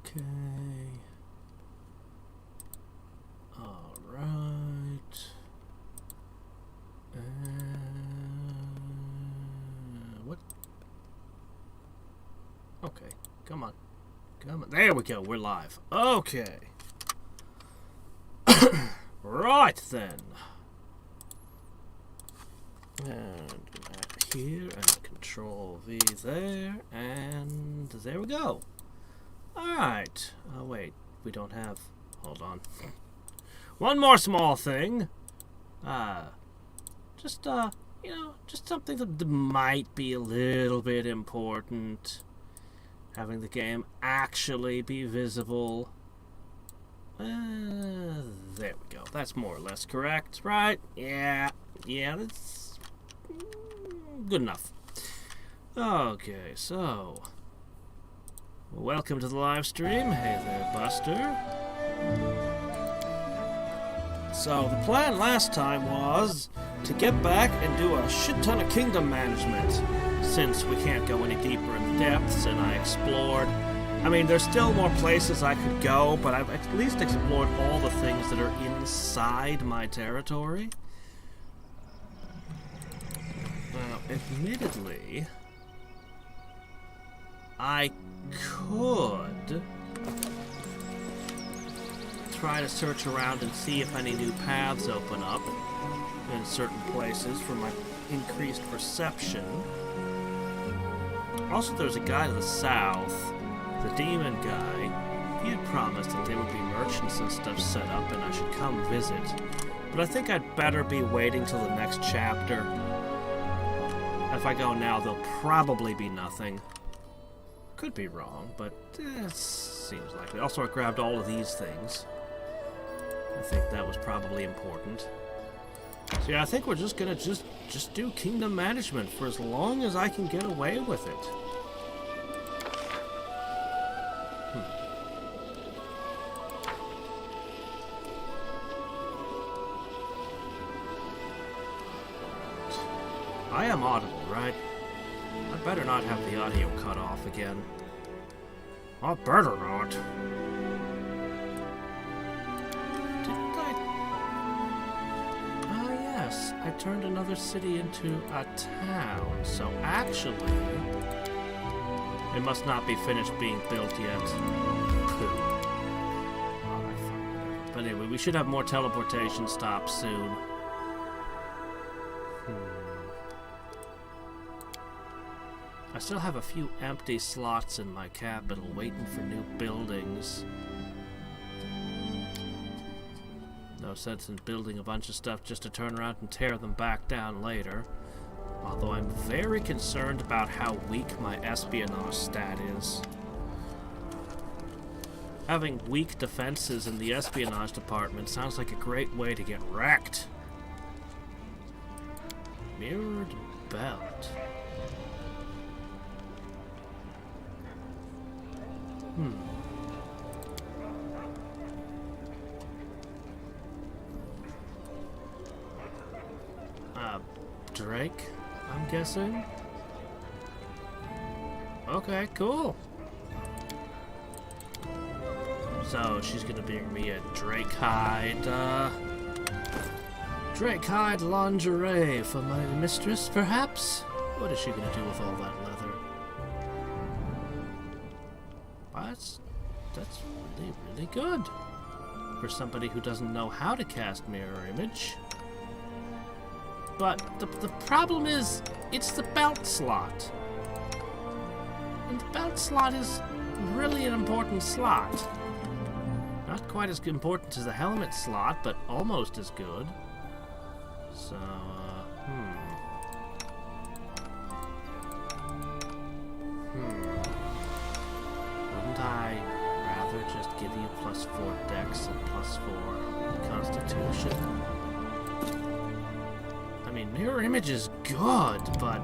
Okay. Alright. What? Okay. Come on. Come on. There we go. We're live. Okay. Right then. And here, and Control V there, and there we go. Alright. Oh, wait. We don't have... Hold on. One more small thing. Just something that might be a little bit important. Having the game actually be visible. There we go. That's more or less correct, right? Yeah, that's good enough. Okay, so... Welcome to the live stream. Hey there, Buster. So, the plan last time was to get back and do a shit ton of kingdom management, since we can't go any deeper in the depths, and I explored... I mean, there's still more places I could go, but I've at least explored all the things that are inside my territory. Now, admittedly, I could try to search around and see if any new paths open up in certain places for my increased perception. Also, there's a guy to the south, the demon guy. He had promised that there would be merchants and stuff set up and I should come visit. But I think I'd better be waiting till the next chapter. If I go now, there'll probably be nothing. Could be wrong, but it seems likely. Also, I grabbed all of these things. I think that was probably important. So yeah, I think we're just gonna just do kingdom management for as long as I can get away with it. I am audible, right? I better not have the audio cut off again. I better not. Didn't I? Ah, yes. I turned another city into a town. So actually, it must not be finished being built yet. Pooh. Alright, fine. But anyway, we should have more teleportation stops soon. I still have a few empty slots in my capital waiting for new buildings. No sense in building a bunch of stuff just to turn around and tear them back down later. Although I'm very concerned about how weak my espionage stat is. Having weak defenses in the espionage department sounds like a great way to get wrecked. Mirrored belt. Drake, I'm guessing? Okay, cool. So, she's gonna bring me a Drake hide lingerie for my mistress, perhaps? What is she gonna do with all that leather? That's really, really good for somebody who doesn't know how to cast mirror image. But the problem is, it's the belt slot. And the belt slot is really an important slot. Not quite as important as the helmet slot, but almost as good. So, Wouldn't I rather just give you +4 dex and +4 constitution? I mean, mirror image is good, but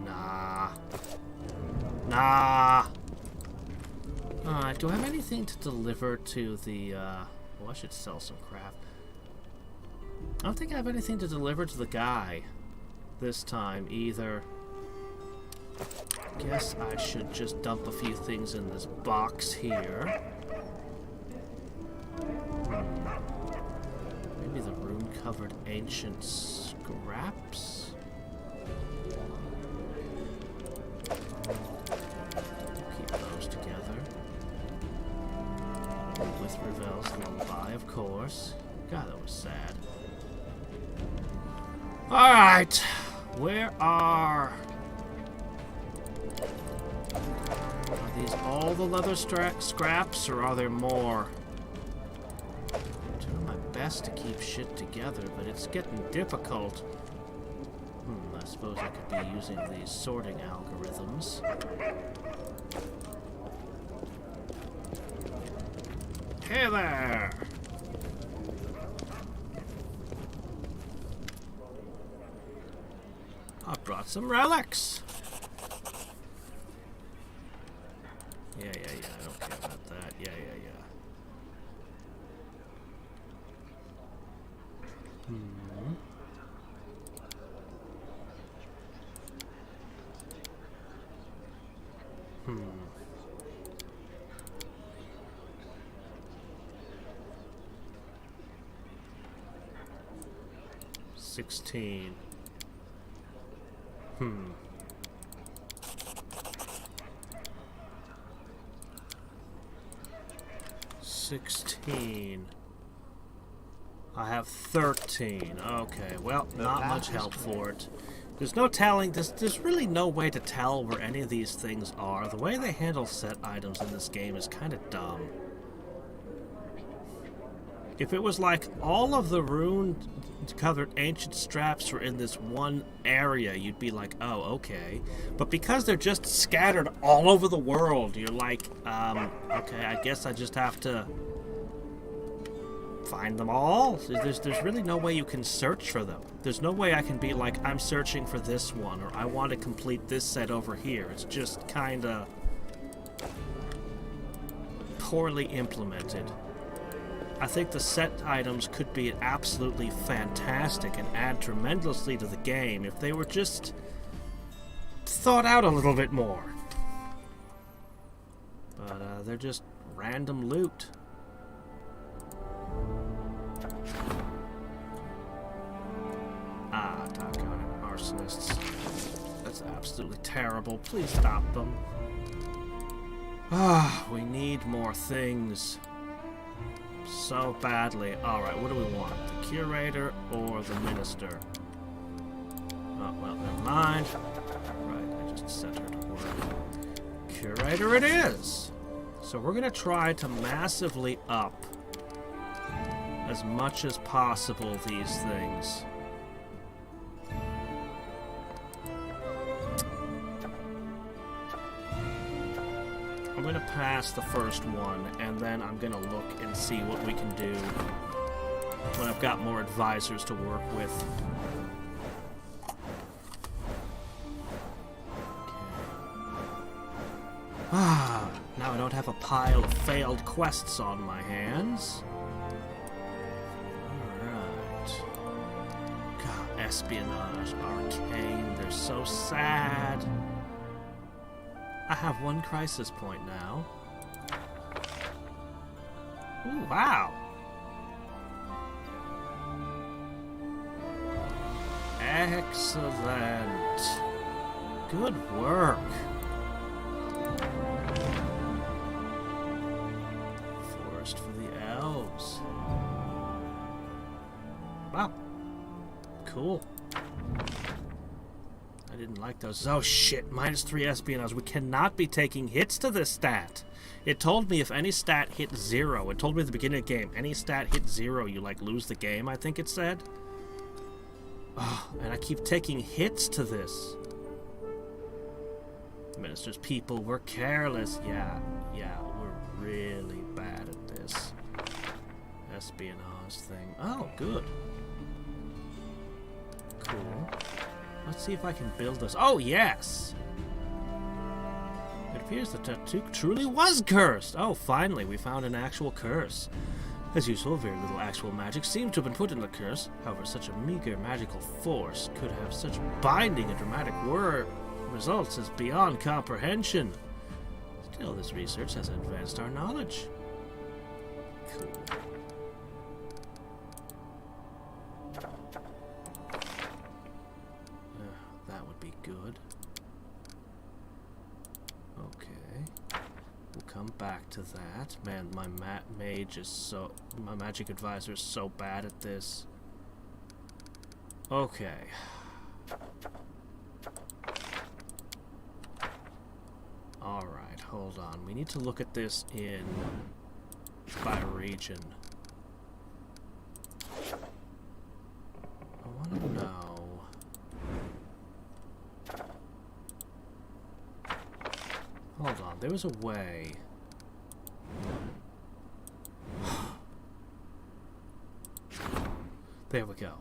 nah. Alright, do I have anything to deliver to the, well, I should sell some crap. I don't think I have anything to deliver to the guy this time, either. Guess I should just dump a few things in this box here. Maybe the rune-covered ancient scraps? Keep those together. With Ravel's lullaby, of course. God, that was sad. Alright! Where are these all the leather scraps, or are there more? I'm doing my best to keep shit together, but it's getting difficult. I suppose I could be using these sorting algorithms. Hey there! I brought some relics! Yeah, I don't care about that. Yeah. 16. 16. I have 13. Okay, well, not much help for it. There's no telling, there's really no way to tell where any of these things are. The way they handle set items in this game is kind of dumb. If it was like all of the rune-covered ancient straps were in this one area, you'd be like, oh, okay. But because they're just scattered all over the world, you're like, okay, I guess I just have to find them all. There's really no way you can search for them. There's no way I can be like, I'm searching for this one, or I want to complete this set over here. It's just kind of poorly implemented. I think the set items could be absolutely fantastic and add tremendously to the game if they were just thought out a little bit more. But they're just random loot. Ah, doggone it, arsonists. That's absolutely terrible. Please stop them. Ah, we need more things. So badly. Alright, what do we want? The curator or the minister? Oh, well, never mind. Right, I just set her to work. Curator it is! So we're going to try to massively up as much as possible these things. I'm going to pass the first one, and then I'm going to look and see what we can do when I've got more advisors to work with. Okay. Ah, now I don't have a pile of failed quests on my hands. Alright. God, espionage, arcane, they're so sad. I have one crisis point now. Ooh, wow. Excellent. Good work. Forest for the elves. Wow. Cool. I didn't like those. Oh shit, -3 espionage. We cannot be taking hits to this stat. It told me if any stat hit 0. It told me at the beginning of the game, any stat hit 0, you like lose the game, I think it said. Oh, and I keep taking hits to this. Minister's people were careless. Yeah, we're really bad at this espionage thing. Oh, good. Cool. Let's see if I can build this. Oh, yes! It appears the tattoo truly was cursed. Oh, finally, we found an actual curse. As usual, very little actual magic seems to have been put in the curse. However, such a meager magical force could have such binding and dramatic results is beyond comprehension. Still, this research has advanced our knowledge. Cool. That would be good. Okay. We'll come back to that. Man, my my magic advisor is so bad at this. Okay. Alright, hold on. We need to look at this by region. I want to know. Hold on, there was a way. There we go.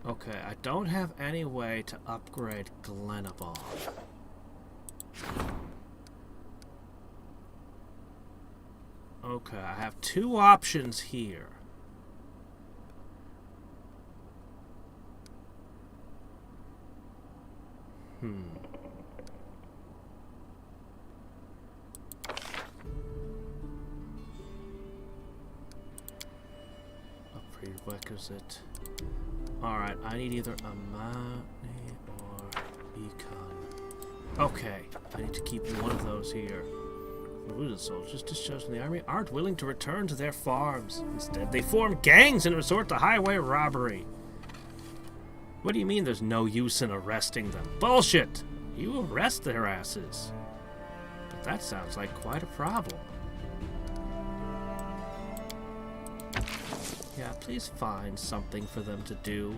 Okay, I don't have any way to upgrade Glenabon. Okay, I have two options here. A prerequisite. Alright, I need either a Mani or Econ. Okay, I need to keep one of those here. Wounded soldiers discharged from the army aren't willing to return to their farms. Instead, they form gangs and resort to highway robbery. What do you mean there's no use in arresting them? Bullshit! You arrest their asses. But that sounds like quite a problem. Yeah, please find something for them to do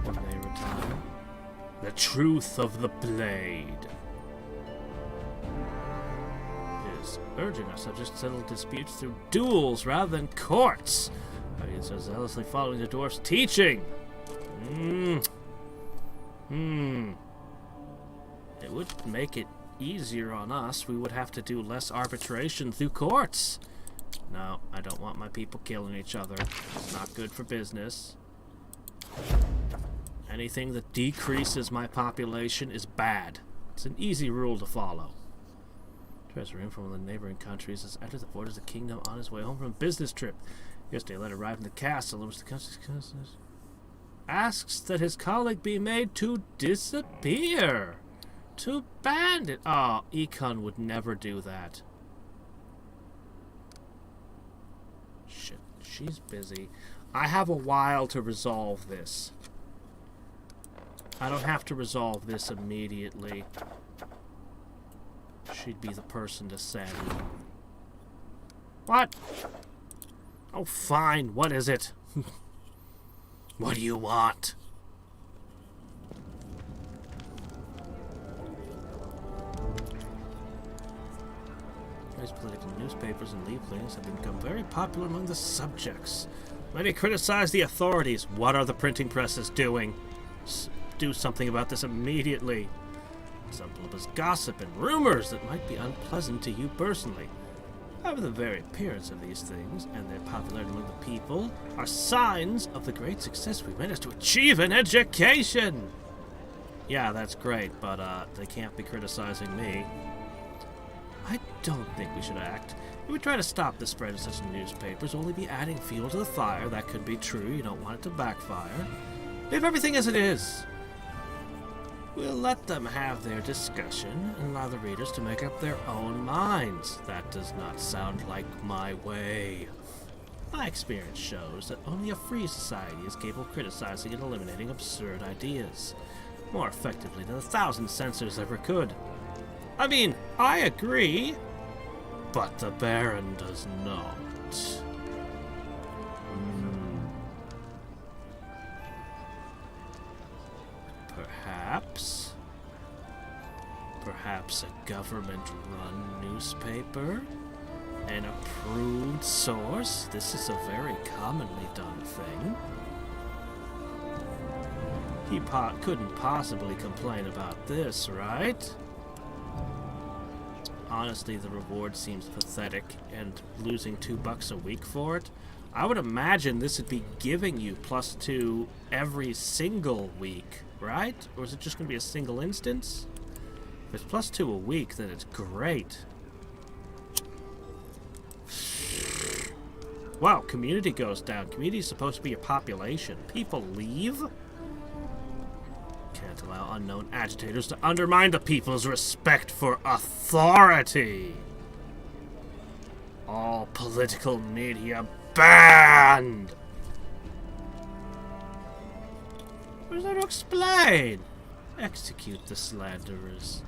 when they retire. The truth of the blade. Urging our subjects to settle disputes through duels rather than courts. Audience are zealously following the dwarf's teaching. It would make it easier on us. We would have to do less arbitration through courts. No, I don't want my people killing each other. It's not good for business. Anything that decreases my population is bad. It's an easy rule to follow. Treasurer from one of the neighboring countries has entered the borders of the kingdom on his way home from a business trip. Yesterday, a letter arrived in the castle in which the country's asks that his colleague be made to disappear. To bandit. Oh, Econ would never do that. Shit, she's busy. I have a while to resolve this. I don't have to resolve this immediately. She'd be the person to send. What? Oh, fine. What is it? What do you want? Various political newspapers and leaflets have become very popular among the subjects. Many criticize the authorities. What are the printing presses doing? Do something about this immediately. Some publish gossip and rumors that might be unpleasant to you personally. However, the very appearance of these things and their popularity among the people are signs of the great success we managed to achieve in education. Yeah, that's great, but they can't be criticizing me. I don't think we should act. If we try to stop the spread of such newspapers, we'll only be adding fuel to the fire. That could be true. You don't want it to backfire. Leave everything as it is. We'll let them have their discussion and allow the readers to make up their own minds. That does not sound like my way. My experience shows that only a free society is capable of criticizing and eliminating absurd ideas more effectively than 1,000 censors ever could. I mean, I agree, but the Baron does not. Perhaps a government-run newspaper? An approved source? This is a very commonly done thing. He couldn't possibly complain about this, right? Honestly, the reward seems pathetic, and losing $2 a week for it? I would imagine this would be giving you +2 every single week, right? Or is it just going to be a single instance? If it's +2 a week, then it's great. Wow, community goes down. Community is supposed to be a population. People leave? Can't allow unknown agitators to undermine the people's respect for authority. All political media banned. What is there to explain? Execute the slanderers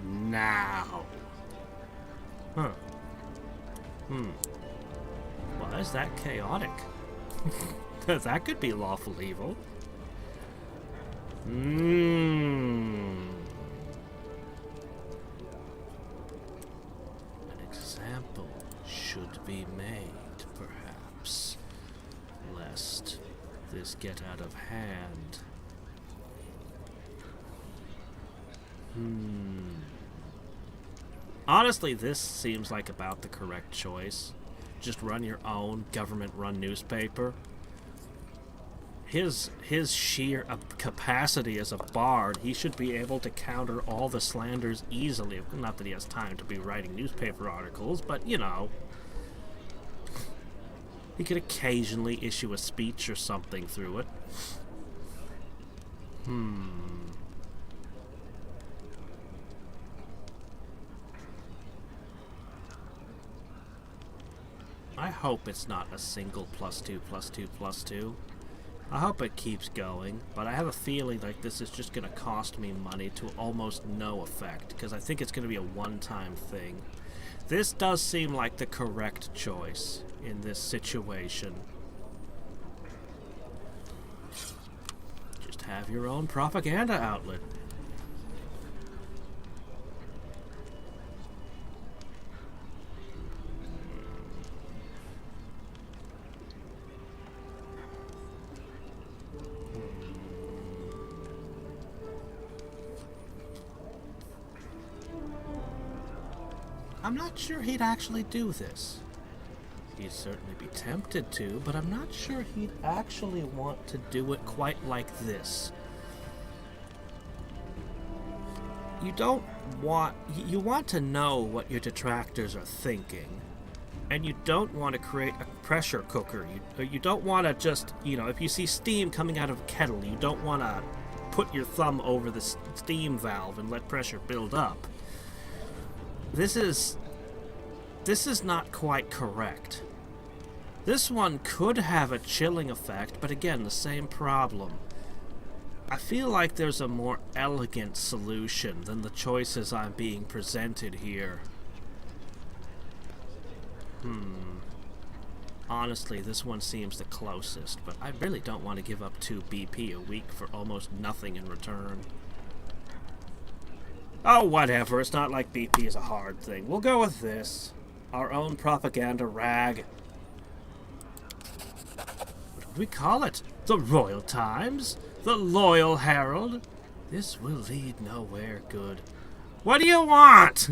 now. Huh. Why is that chaotic? That could be lawful evil. An example should be made, perhaps, lest this get out of hand. Honestly, this seems like about the correct choice. Just run your own government-run newspaper. His sheer capacity as a bard, he should be able to counter all the slanders easily. Not that he has time to be writing newspaper articles, but, you know. He could occasionally issue a speech or something through it. I hope it's not a single +2, +2, +2. I hope it keeps going, but I have a feeling like this is just going to cost me money to almost no effect, because I think it's going to be a one-time thing. This does seem like the correct choice in this situation. Just have your own propaganda outlet. I'm not sure he'd actually do this. He'd certainly be tempted to, but I'm not sure he'd actually want to do it quite like this. You want to know what your detractors are thinking, and you don't want to create a pressure cooker. You don't want to just, if you see steam coming out of a kettle, you don't want to put your thumb over the steam valve and let pressure build up. This is not quite correct. This one could have a chilling effect, but again, the same problem. I feel like there's a more elegant solution than the choices I'm being presented here. Honestly, this one seems the closest, but I really don't want to give up 2 BP a week for almost nothing in return. Oh, whatever. It's not like BP is a hard thing. We'll go with this. Our own propaganda rag. What would we call it? The Royal Times? The Loyal Herald? This will lead nowhere good. What do you want?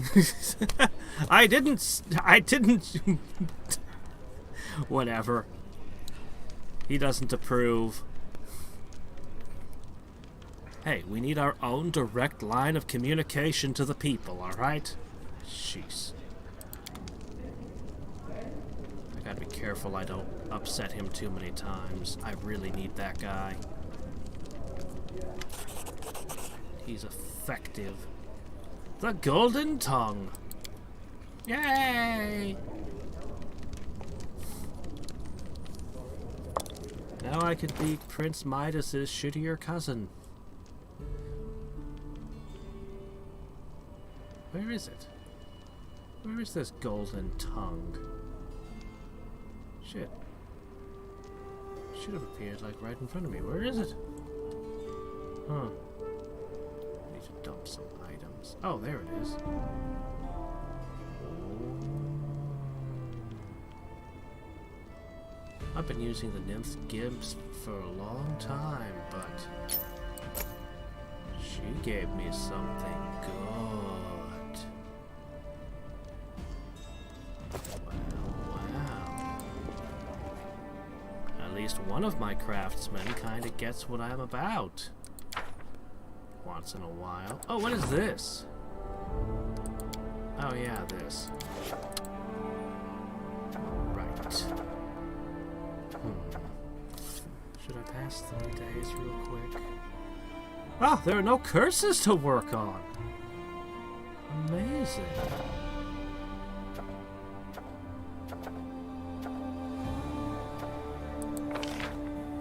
I didn't... Whatever. He doesn't approve. Hey, we need our own direct line of communication to the people, alright? Jeez. I gotta be careful I don't upset him too many times. I really need that guy. He's effective. The Golden Tongue! Yay! Now I could beat Prince Midas's shittier cousin. Where is it? Where is this Golden Tongue? Shit. Should have appeared like right in front of me. Where is it? Huh. I need to dump some items. Oh, there it is. I've been using the Nymph Gibbs for a long time, but she gave me something good. Wow. one of my craftsmen kind of gets what I'm about. Once in a while. Oh, what is this? Oh yeah, this. Right. Should I pass 30 days real quick? Oh, there are no curses to work on. Amazing.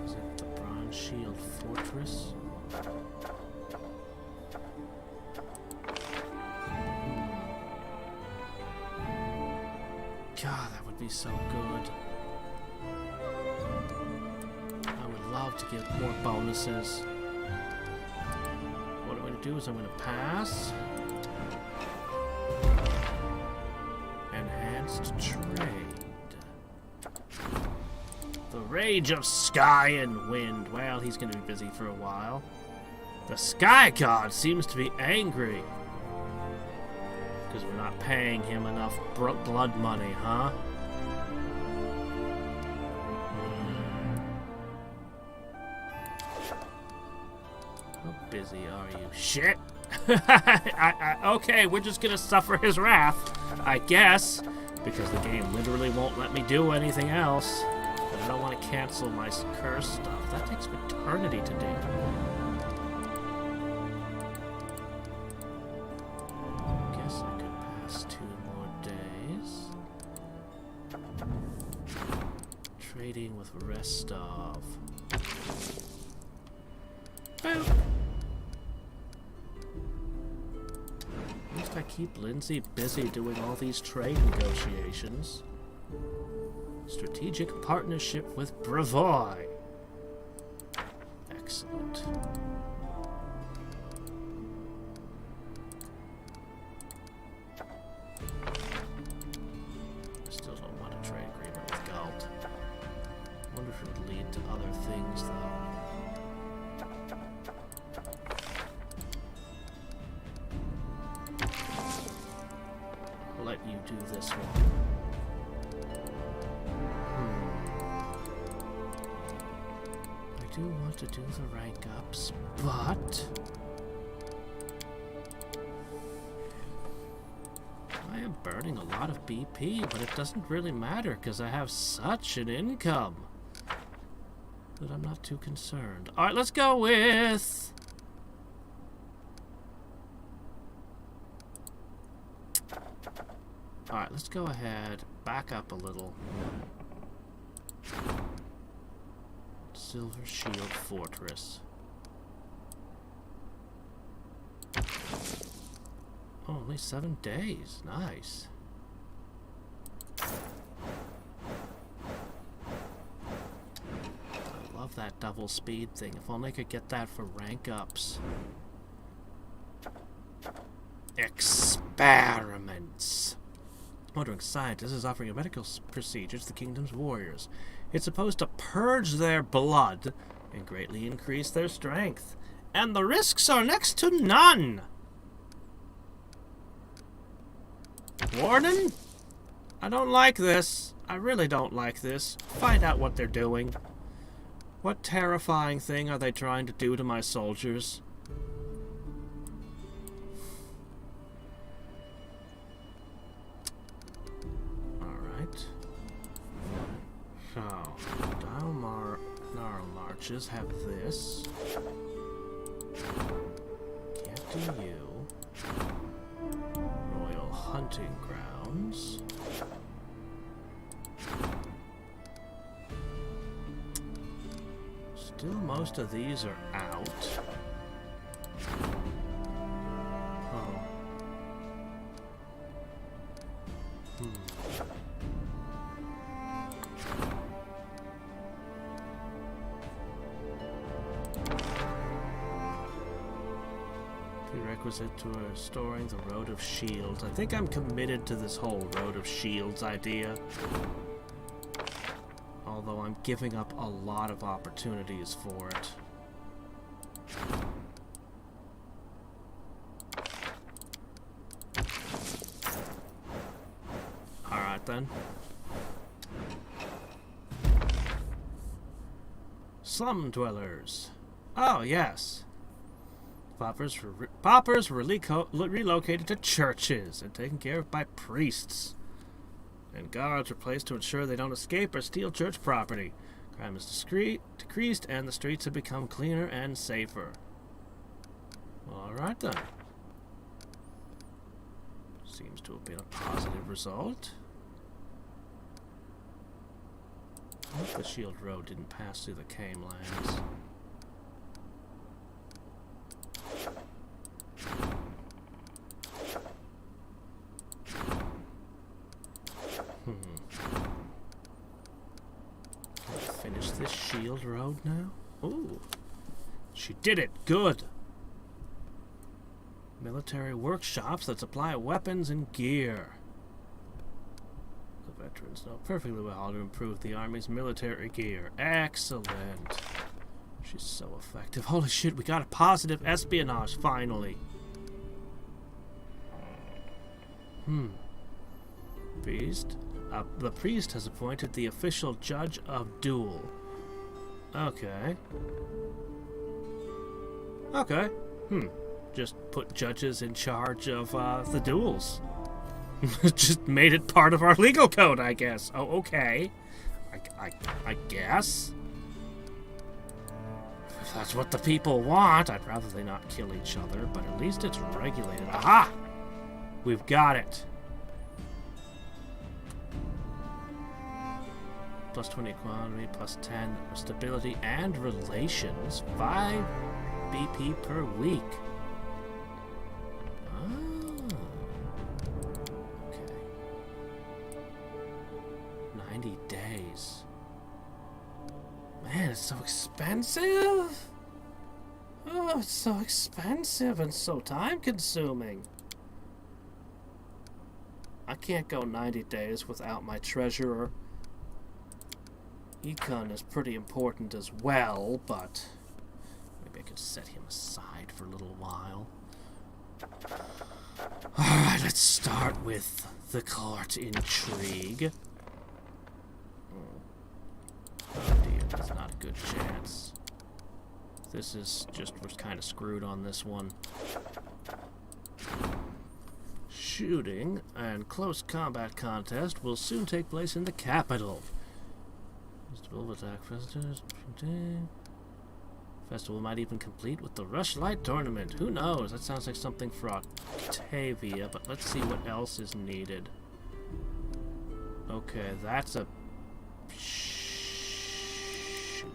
Is it the Bronze Shield Fortress? God, that would be so good. I would love to get more bonuses. What I'm going to do is I'm going to pass. Enhanced trade. The Rage of Sky and Wind. Well, he's going to be busy for a while. The Sky God seems to be angry. Because we're not paying him enough blood money, huh? How busy are you? Shit! Okay, we're just gonna suffer his wrath, I guess. Because the game literally won't let me do anything else. But I don't want to cancel my curse stuff. That takes eternity to do. Trading with Restov. Well, at least I keep Lindsay busy doing all these trade negotiations. Strategic partnership with Bravoy. Excellent. Still don't want a trade agreement with Galt. I wonder if it would lead to other things, though. I'll let you do this one. I do want to do the rank ups, but I am burning a lot of BP, but it doesn't really matter because I have such an income that I'm not too concerned. Alright, let's go with... Alright, let's go ahead, back up a little. Silver Shield Fortress. Oh, only 7 days. Nice. I love that double speed thing. If only I could get that for rank ups. Experiments. Wandering Scientist is offering a medical procedure to the kingdom's warriors. It's supposed to purge their blood and greatly increase their strength. And the risks are next to none. Warden? I don't like this. I really don't like this. Find out what they're doing. What terrifying thing are they trying to do to my soldiers? Alright. So, Gnarl Marches have this. Can't do you. Royal Hunting Grounds. Still, most of these are out. Oh. Prerequisite to restoring the Road of Shields. I think I'm committed to this whole Road of Shields idea. Although I'm giving up a lot of opportunities for it. Alright then. slum dwellers. Oh, yes. Paupers were relocated to churches and taken care of by priests. And guards were placed to ensure they don't escape or steal church property. Crime is decreased, and the streets have become cleaner and safer. Alright then. Seems to have been a positive result. I hope the Shield Road didn't pass through the Came lands. Can I finish this Shield Road now? Ooh. She did it! Good! Military workshops that supply weapons and gear. The veterans know perfectly well how to improve the Army's military gear. Excellent. She's so effective. Holy shit, we got a positive espionage, finally. Priest? The priest has appointed the official judge of duel. Okay. Okay. Just put judges in charge of the duels. Just made it part of our legal code, I guess. Oh, okay. I guess. If that's what the people want, I'd rather they not kill each other, but at least it's regulated. Aha! We've got it. Plus 20 economy, plus 10 stability and relations. 5 BP per week. Okay. 90 days. Man, it's so expensive. Oh, it's so expensive and so time-consuming. I can't go 90 days without my treasurer. Econ is pretty important as well, but maybe I could set him aside for a little while. Alright, let's start with the court intrigue. Oh dear, that's not a good chance. This is just, we're kind of screwed on this one. Shooting and close combat contest will soon take place in the capital. Festival might even complete with the Rushlight Tournament. Who knows? That sounds like something for Octavia, but let's see what else is needed. Okay, that's a... shoot.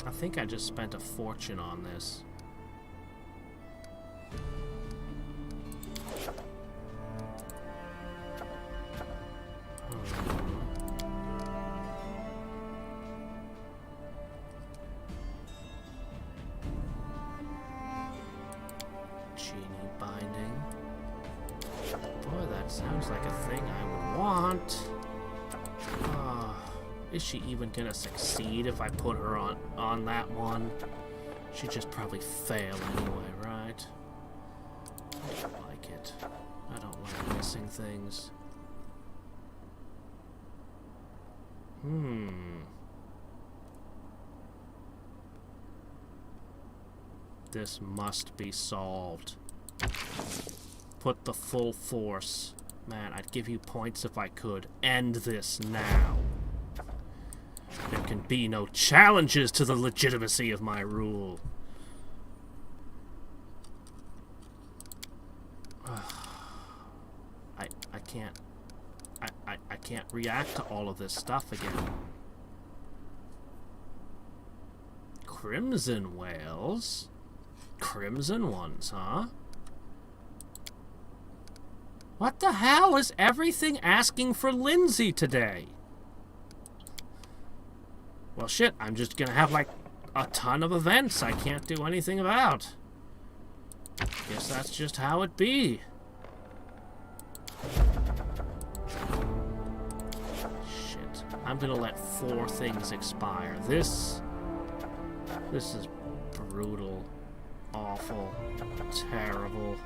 I think I just spent a fortune on this. Sounds like a thing I would want. Is she even gonna succeed if I put her on that one? She'd just probably fail anyway, right? I don't like it. I don't like missing things. This must be solved. Put the full force. Man, I'd give you points if I could. End this now. There can be no challenges to the legitimacy of my rule. I can't react to all of this stuff again. Crimson whales? Crimson ones, huh? What the hell is everything asking for Lindsay today? Well, shit, I'm just gonna have, like, a ton of events I can't do anything about. Guess that's just how it be. Shit. I'm gonna let 4 things expire. This is brutal. Awful. Terrible.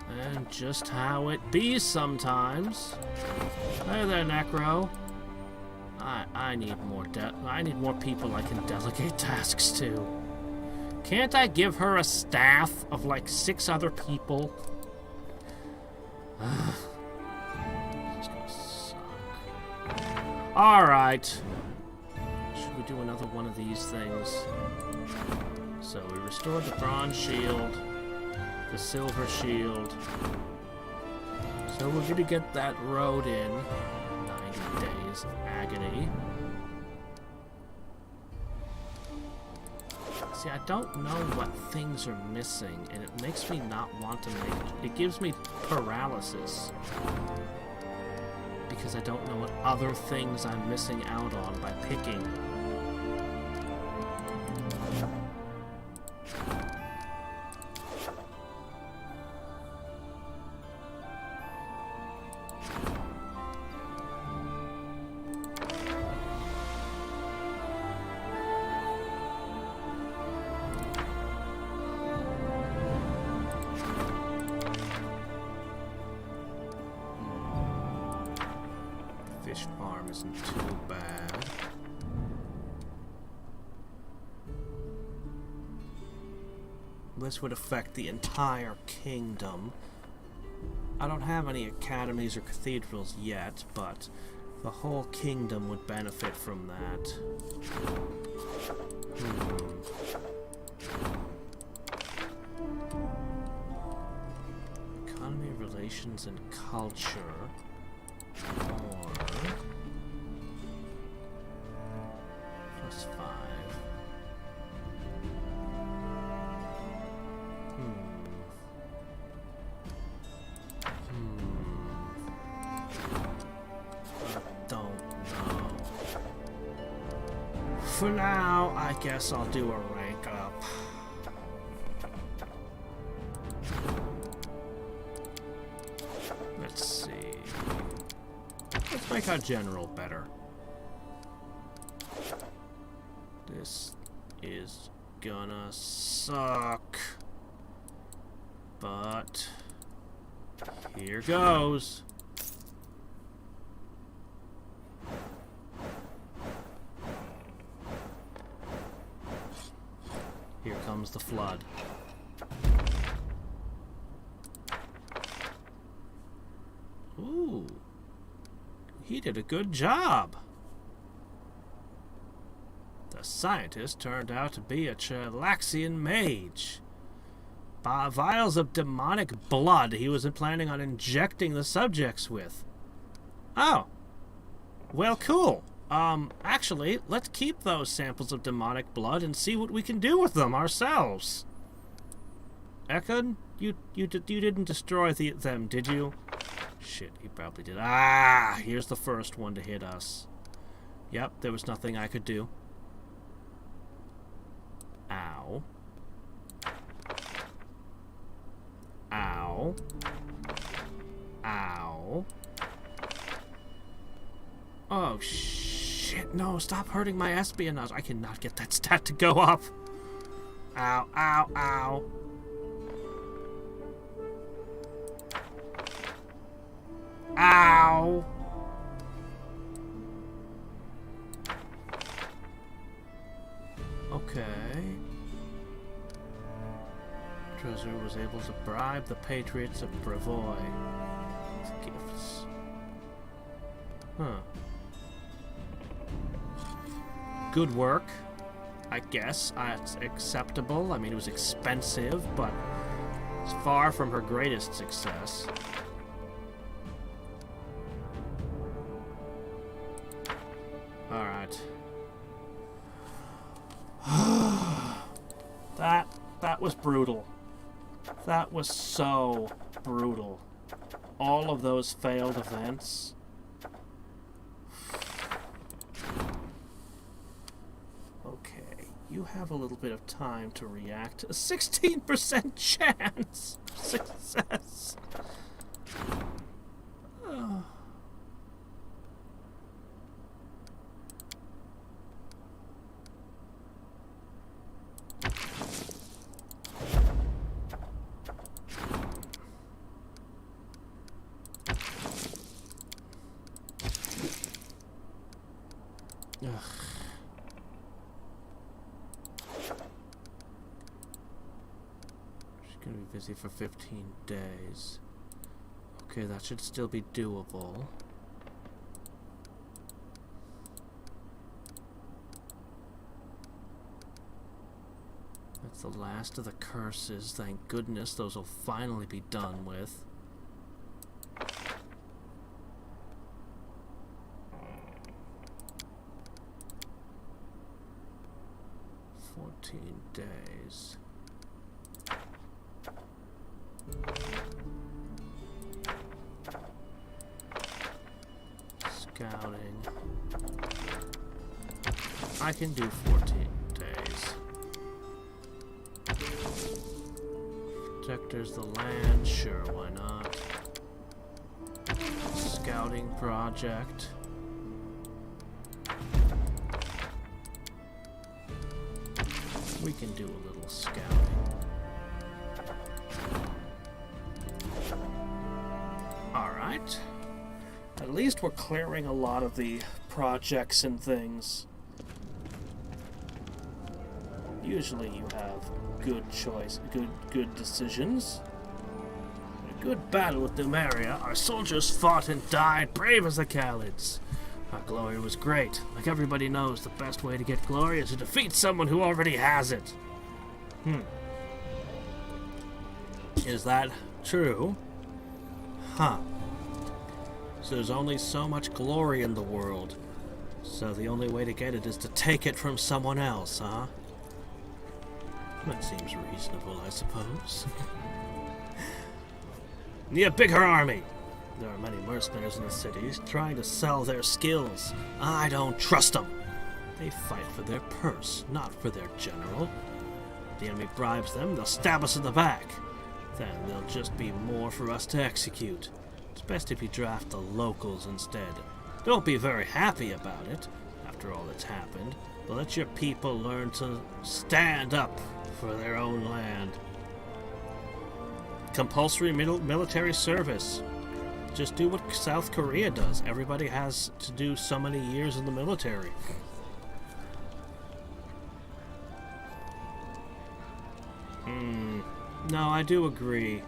And just how it be sometimes. Hey there, Necro. I need more people I can delegate tasks to. Can't I give her a staff of like 6 other people? This is gonna suck. Alright. Should we do another one of these things? So we restored the bronze shield, the silver shield. So we're gonna get that road in. 90 days of agony. See, I don't know what things are missing, and it makes me not want to make it. It gives me paralysis. Because I don't know what other things I'm missing out on by picking. Farm isn't too bad. This would affect the entire kingdom. I don't have any academies or cathedrals yet, but the whole kingdom would benefit from that. Economy, relations, and culture. Or +5. I don't know. For now, I guess I'll do a rank up. Let's see. Let's make our general better. This is gonna suck. But here goes. Here comes the flood. Ooh. He did a good job. The scientist turned out to be a Chelaxian mage. Vials of demonic blood he was planning on injecting the subjects with. Oh. Well, cool. Actually, let's keep those samples of demonic blood and see what we can do with them ourselves. Ekon, you didn't destroy them, did you? Shit, he probably did. Ah, here's the first one to hit us. Yep, there was nothing I could do. Ow. Ow. Ow. Oh, shit. No, stop hurting my espionage. I cannot get that stat to go up. Ow, ow, ow. Ow. Okay. Treasure was able to bribe the patriots of Brevoy with gifts. Huh. Good work, I guess. It's acceptable. I mean, it was expensive, but it's far from her greatest success. Alright. That was brutal. That was so brutal. All of those failed events. Okay, you have a little bit of time to react. A 16% chance of success. Ugh. She's gonna be busy for 15 days. Okay, that should still be doable. That's the last of the curses. Thank goodness those will finally be done with. Days. Scouting. I can do 14 days. Protectors the land, sure, why not? Scouting project. We can do a little scouting. Alright. At least we're clearing a lot of the projects and things. Usually you have good choice, good decisions. In a good battle with Numeria, our soldiers fought and died brave as the Khalids. Our glory was great. Like everybody knows, the best way to get glory is to defeat someone who already has it. Is that true? Huh. So there's only so much glory in the world. So the only way to get it is to take it from someone else, huh? That seems reasonable, I suppose. Need a bigger army. There are many mercenaries in the cities trying to sell their skills. I don't trust them. They fight for their purse, not for their general. If the enemy bribes them, they'll stab us in the back. Then there'll just be more for us to execute. It's best if you draft the locals instead. Don't be very happy about it, after all that's happened, but let your people learn to stand up for their own land. Compulsory military service. Just do what South Korea does. Everybody has to do so many years in the military. No, I do agree.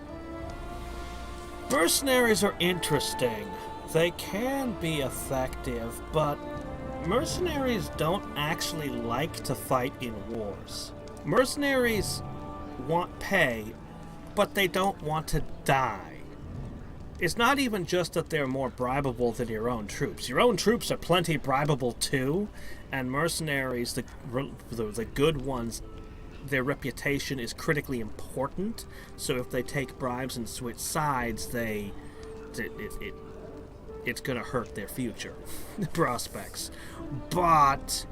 Mercenaries are interesting. They can be effective, but mercenaries don't actually like to fight in wars. Mercenaries want pay, but they don't want to die. It's not even just that they're more bribable than your own troops. Your own troops are plenty bribable too, and mercenaries, the good ones, their reputation is critically important. So if they take bribes and switch sides, it's gonna hurt their future prospects. But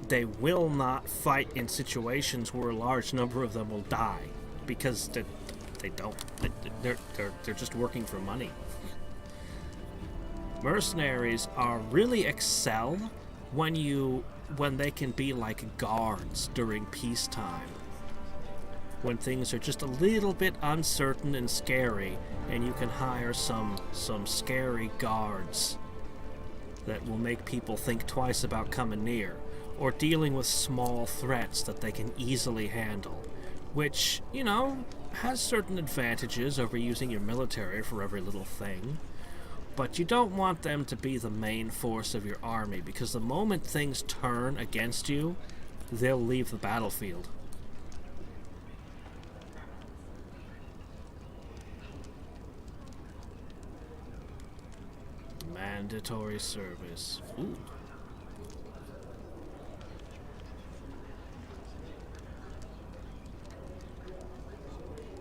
they will not fight in situations where a large number of them will die, because they're just working for money. Mercenaries are really excel when they can be like guards during peacetime. When things are just a little bit uncertain and scary, and you can hire some scary guards that will make people think twice about coming near, or dealing with small threats that they can easily handle, which, you know, has certain advantages over using your military for every little thing. But you don't want them to be the main force of your army, because the moment things turn against you, they'll leave the battlefield. Mandatory service. Ooh.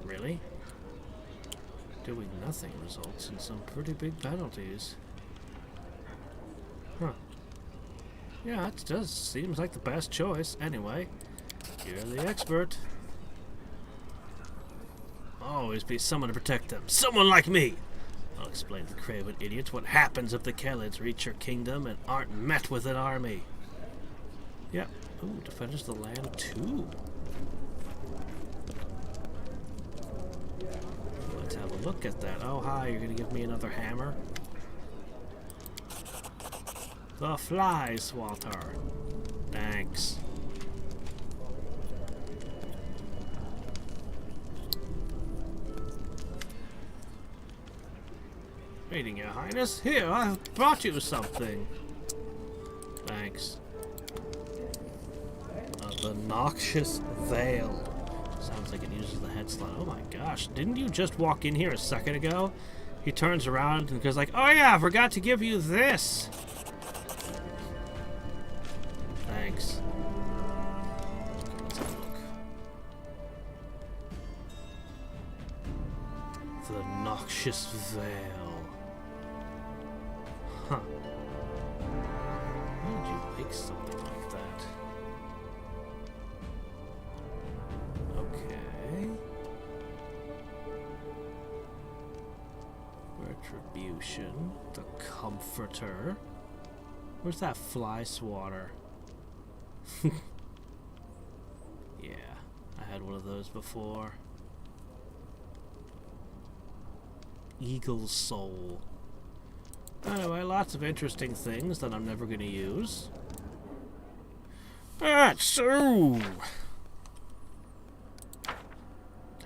Really? Doing nothing results in some pretty big penalties. Huh. Yeah, it does. Seems like the best choice. Anyway, you're the expert. Always be someone to protect them. Someone like me! I'll explain to the craven idiots what happens if the Khalids reach your kingdom and aren't met with an army. Yep. Ooh, defenders of the land too. Let's have a look at that. Oh, hi, you're gonna give me another hammer? The fly swatter. Thanks. Greeting, Your Highness. Here, I've brought you something. Thanks. The noxious veil. Sounds like it uses the head slot. Oh my gosh, didn't you just walk in here a second ago? He turns around and goes like, oh yeah, I forgot to give you this. Thanks. Okay, let's have a look. The noxious veil. Huh. Why did you make something like that? Okay. Retribution. The Comforter. Where's that fly swatter? Yeah, I had one of those before. Eagle's Soul. Anyway, lots of interesting things that I'm never going to use. So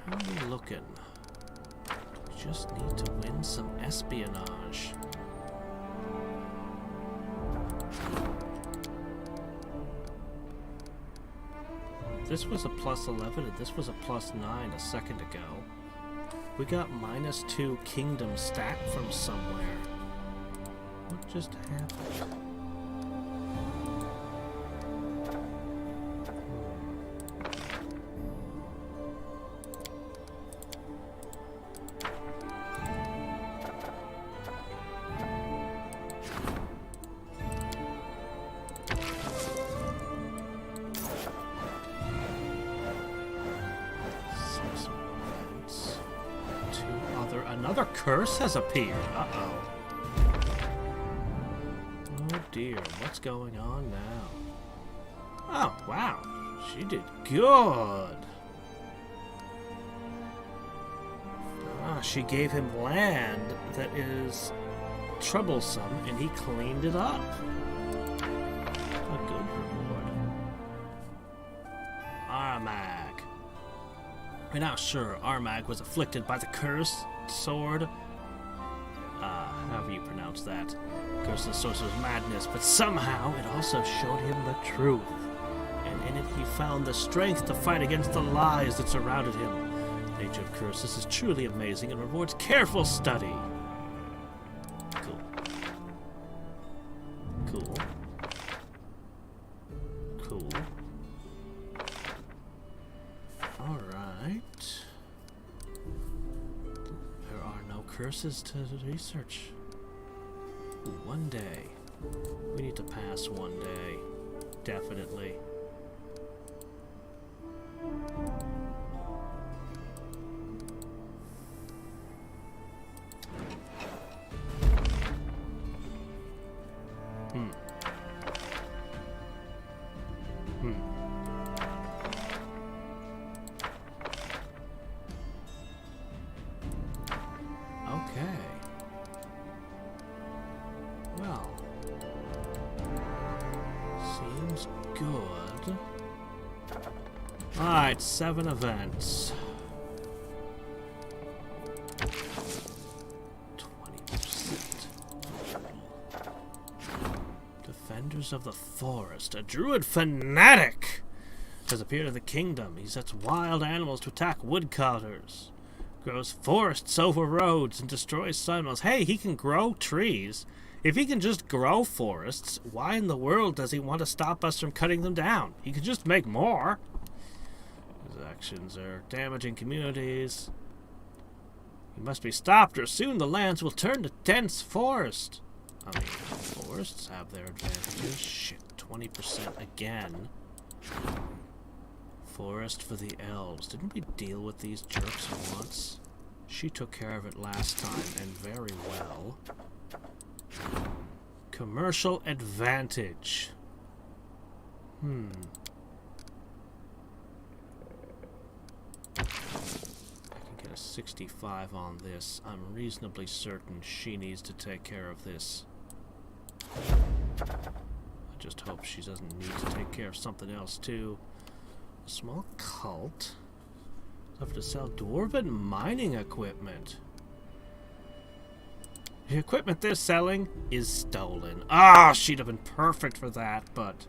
how are we looking? Just need to win some espionage. This was a plus 11 and this was a plus 9 a second ago. We got -2 kingdom stat from somewhere. What just happened? Another curse has appeared. Uh-oh. Oh dear, what's going on now? Oh, wow. She did good. Ah, she gave him land that is troublesome, and he cleaned it up. A good reward. Armag. We're now sure Armag was afflicted by the curse sword. However you pronounce that. Curse of the Sorcerer's Madness, but somehow it also showed him the truth. And in it he found the strength to fight against the lies that surrounded him. The nature of curses is truly amazing and rewards careful study. Cool. Cool. Cool. Alright. There are no curses to research. One day. We need to pass one day. Definitely. Okay. Well, seems good. Alright, 7 events. 20%. Defenders of the Forest. A druid fanatic has appeared in the kingdom. He sets wild animals to attack woodcutters. Grows forests over roads and destroys sawmills. Hey, he can grow trees. If he can just grow forests, why in the world does he want to stop us from cutting them down? He could just make more. His actions are damaging communities. He must be stopped or soon the lands will turn to dense forest. I mean, forests have their advantages. Shit, 20% again. Forest for the elves. Didn't we deal with these jerks once? She took care of it last time, and very well. Commercial advantage. I can get a 65 on this. I'm reasonably certain she needs to take care of this. I just hope she doesn't need to take care of something else too. A small cult? Have to sell dwarven mining equipment. The equipment they're selling is stolen. Ah, she'd have been perfect for that, but...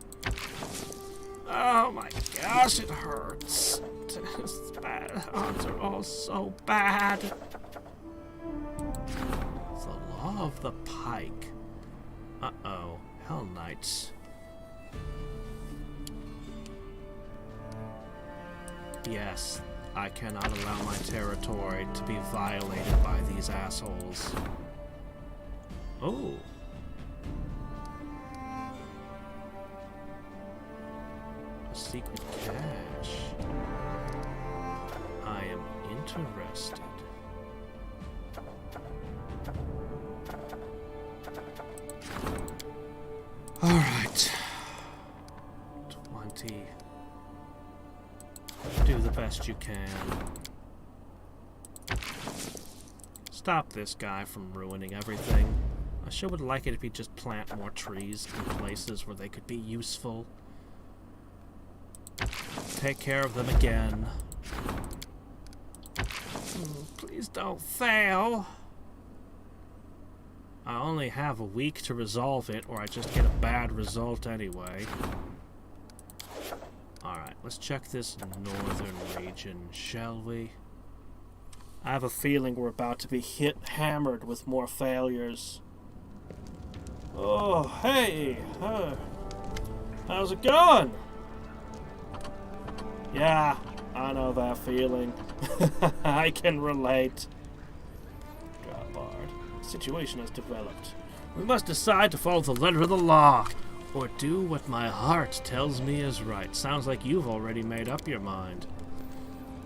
Oh my gosh, it hurts. It's bad. Odds are all so bad. The Law of the Pike. Uh-oh. Hell Knights. Yes, I cannot allow my territory to be violated by these assholes. Oh. A secret cache. I am interested. Alright. 20. Do the best you can. Stop this guy from ruining everything. I sure would like it if he'd just plant more trees in places where they could be useful. Take care of them again. Please don't fail. I only have a week to resolve it, or I just get a bad result anyway. Alright, let's check this northern region, shall we? I have a feeling we're about to be hammered with more failures. Oh, hey! How's it going? Yeah, I know that feeling. I can relate. The situation has developed. We must decide to follow the letter of the law, or do what my heart tells me is right. Sounds like you've already made up your mind.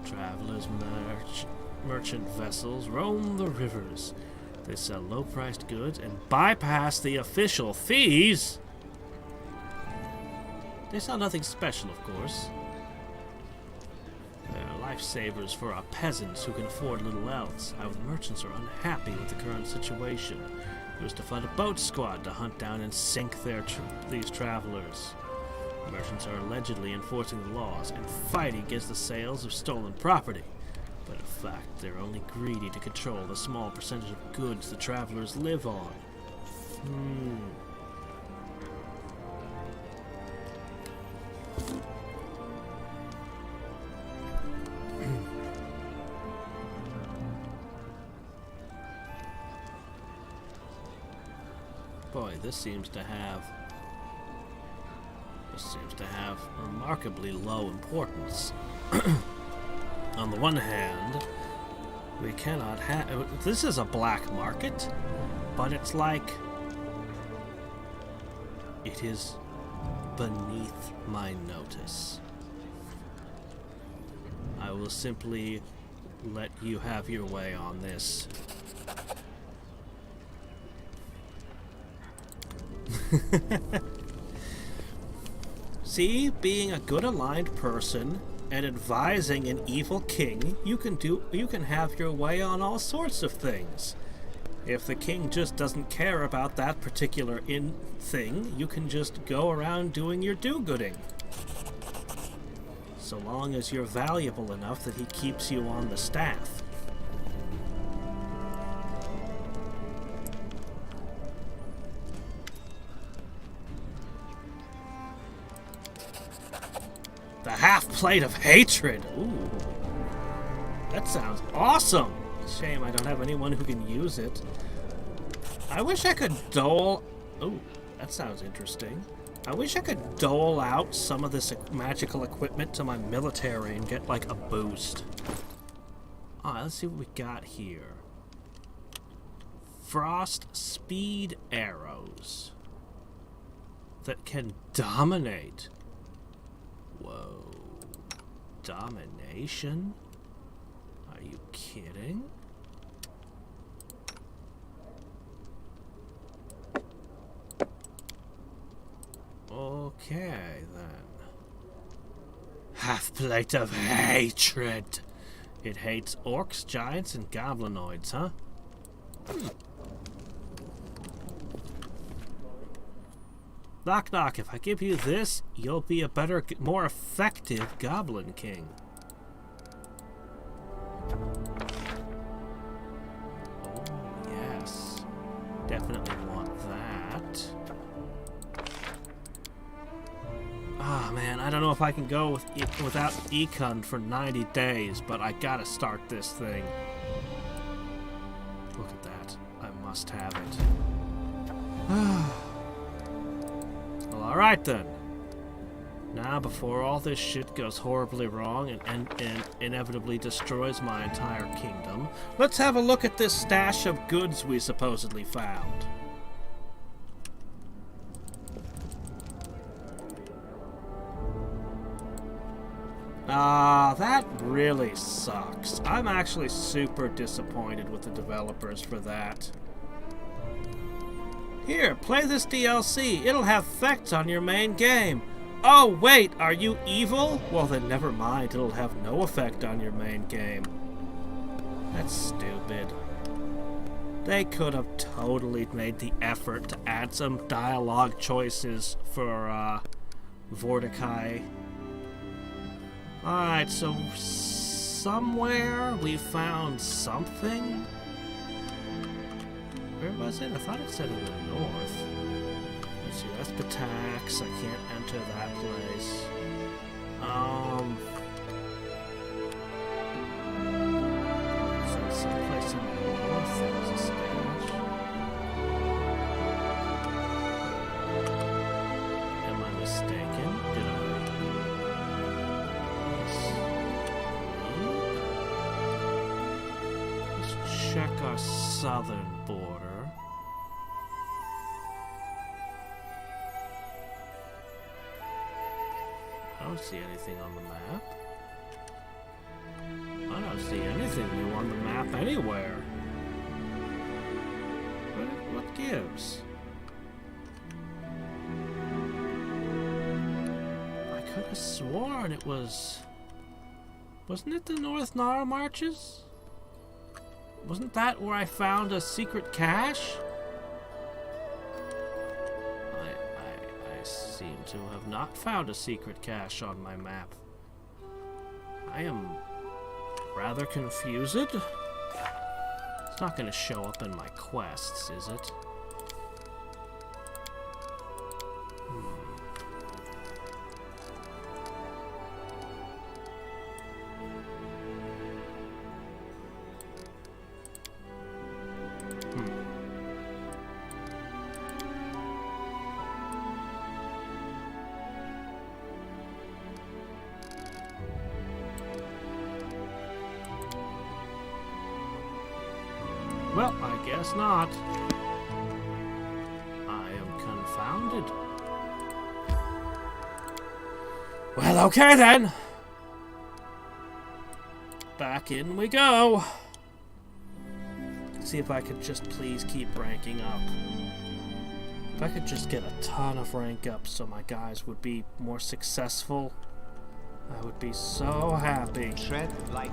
Travelers, merchant vessels roam the rivers. They sell low-priced goods and bypass the official fees. They sell nothing special, of course. They're lifesavers for our peasants who can afford little else. Our merchants are unhappy with the current situation. It was to fund a boat squad to hunt down and sink these travelers. Merchants are allegedly enforcing the laws and fighting against the sales of stolen property. But in fact, they're only greedy to control the small percentage of goods the travelers live on. Boy, this seems to have remarkably low importance. On the one hand, we cannot have... This is a black market, but it's like... It is beneath my notice. I will simply let you have your way on this. See, being a good aligned person and advising an evil king, you can have your way on all sorts of things. If the king just doesn't care about that particular thing, you can just go around doing your do-gooding. So long as you're valuable enough that he keeps you on the staff. The half-plate of hatred! Ooh. That sounds awesome! Shame I don't have anyone who can use it. I wish I could dole... Ooh, that sounds interesting. I wish I could dole out some of this magical equipment to my military and get, like, a boost. Alright, let's see what we got here. Frost speed arrows that can dominate. Whoa. Domination? Are you kidding? Okay, then. Half-plate of hatred. It hates orcs, giants, and goblinoids, huh? Knock knock, if I give you this, you'll be a better, more effective Goblin King. Oh, yes. Definitely want that. Ah, man, I don't know if I can go without Econ for 90 days, but I gotta start this thing. Look at that. I must have it. Well, alright then. Now, before all this shit goes horribly wrong and inevitably destroys my entire kingdom, let's have a look at this stash of goods we supposedly found. That really sucks. I'm actually super disappointed with the developers for that. Here, play this DLC. It'll have effects on your main game. Oh, wait, are you evil? Well, then never mind. It'll have no effect on your main game. That's stupid. They could have totally made the effort to add some dialogue choices for, Vorticai. Alright, so somewhere we found something? Where was it? I thought it said in the north. Let's see, that's Pathriex. I can't enter that place. So someplace in the north there was a stash. Am I mistaken? Did I? Let's check our southern border. I don't see anything on the map. I don't see anything new on the map anywhere. What gives? I could have sworn it was... Wasn't it the North Nara Marches? Wasn't that where I found a secret cache? I seem to have not found a secret cache on my map. I am rather confused. It's not going to show up in my quests, is it? Well, I guess not. I am confounded. Well, okay then. Back in we go. See if I could just please keep ranking up. If I could just get a ton of rank up so my guys would be more successful, I would be so happy. Tread like...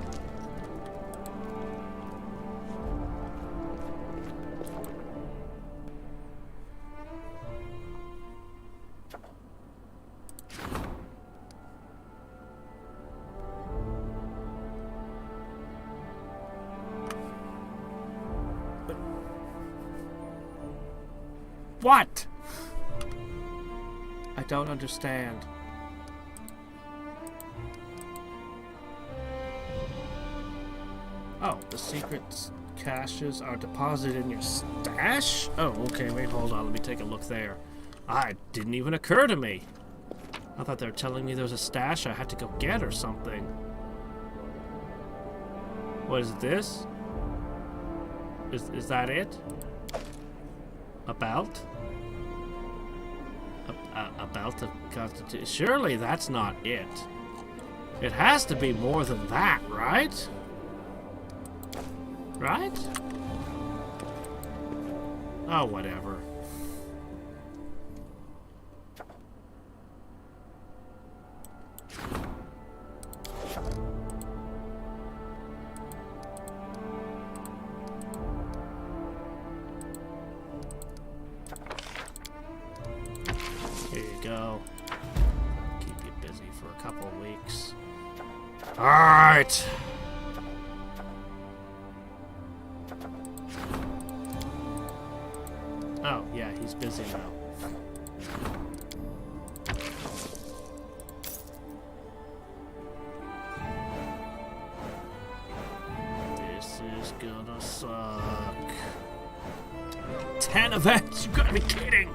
What? I don't understand. Oh, the secret caches are deposited in your stash? Oh, okay, wait, hold on, let me take a look there. It didn't even occur to me. I thought they were telling me there was a stash I had to go get or something. What is this? Is that it? A belt? A belt of constitution? Surely that's not it. It has to be more than that, right? Right? Oh, whatever. so keep you busy for a couple of weeks. Alright! Oh, yeah, he's busy now. This is gonna suck. 10 events? You gotta be kidding!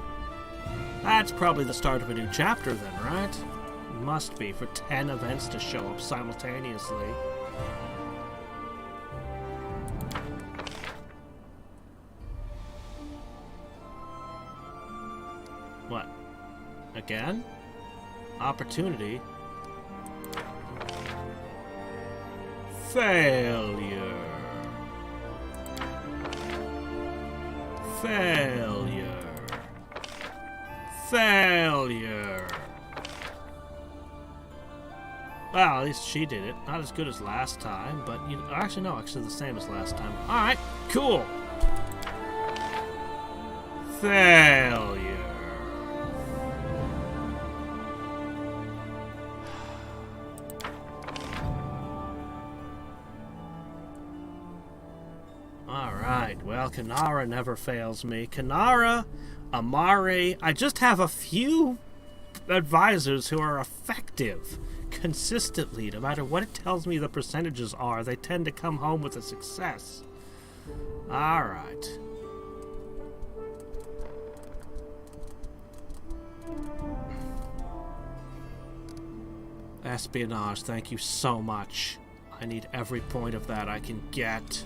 That's probably the start of a new chapter then, right? Must be, for 10 events to show up simultaneously. What? Again? Opportunity? Failure. Failure. Failure. Well, at least she did it. Not as good as last time, but you know, actually no, actually the same as last time. Alright, cool. Failure. Alright, well, Kanara never fails me. Kanara, Amari, I just have a few advisors who are effective consistently. No matter what it tells me the percentages are, they tend to come home with a success. Alright. Espionage, thank you so much. I need every point of that I can get.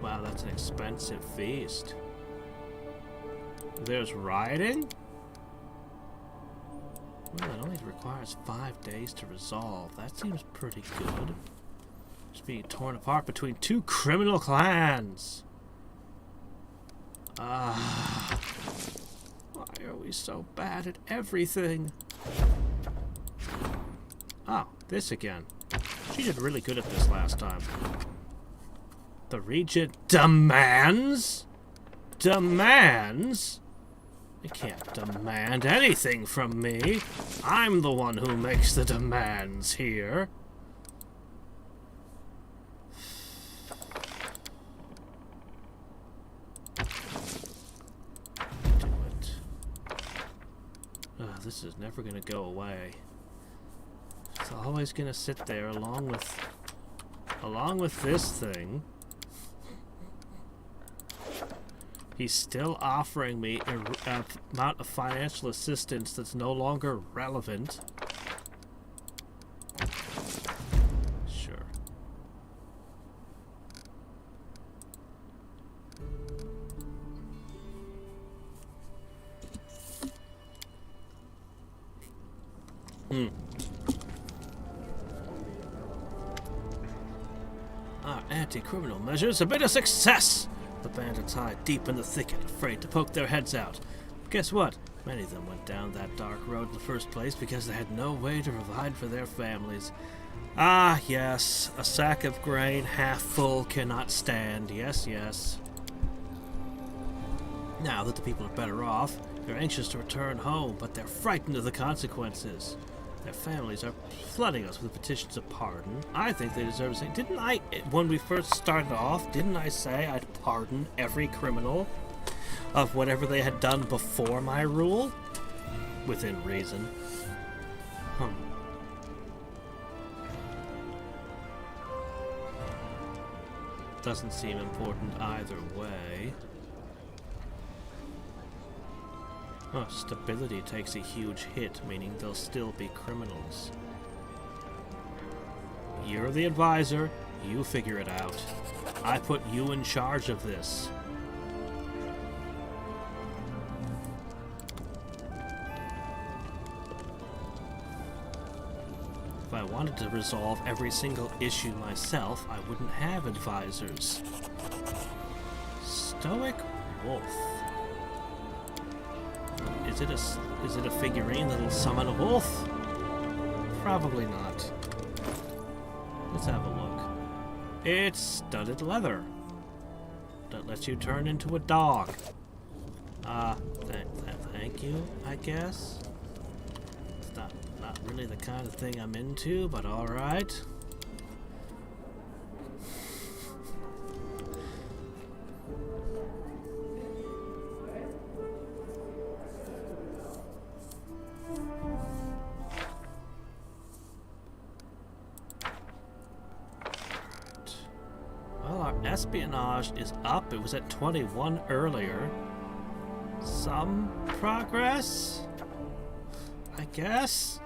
Wow, that's an expensive feast. There's riding? Well, it only requires 5 days to resolve. That seems pretty good. It's being torn apart between 2 criminal clans. Why are we so bad at everything? Oh, this again. She did really good at this last time. The Regent demands? Demands? You can't demand anything from me. I'm the one who makes the demands here. Do it. This is never gonna go away. It's always gonna sit there along with this thing. He's still offering me an amount of financial assistance that's no longer relevant. Sure. Our anti-criminal measures have been a success! The bandits hide deep in the thicket, afraid to poke their heads out. Guess what? Many of them went down that dark road in the first place because they had no way to provide for their families. Ah, yes, a sack of grain half full cannot stand. Yes, yes. Now that the people are better off, they're anxious to return home, but they're frightened of the consequences. Their families are flooding us with petitions of pardon. I think they deserve to say, didn't I, when we first started off, didn't I say I'd pardon every criminal of whatever they had done before my rule? Within reason. Doesn't seem important either way. Oh, stability takes a huge hit, meaning there'll still be criminals. You're the advisor, you figure it out. I put you in charge of this. If I wanted to resolve every single issue myself, I wouldn't have advisors. stoic wolf. Is it a figurine that'll summon a wolf? Probably not. Let's have a look. It's studded leather. That lets you turn into a dog. Thank you, I guess. It's not really the kind of thing I'm into, but alright. Well, our espionage is up. It was at 21 earlier. Some progress, I guess.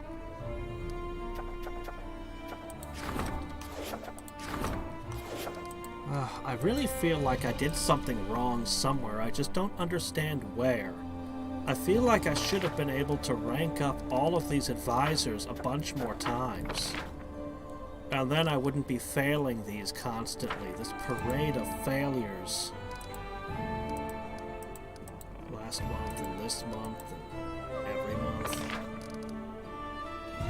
I really feel like I did something wrong somewhere. I just don't understand where. I feel like I should have been able to rank up all of these advisors a bunch more times. And then I wouldn't be failing these constantly. This parade of failures. Last month and this month and every month.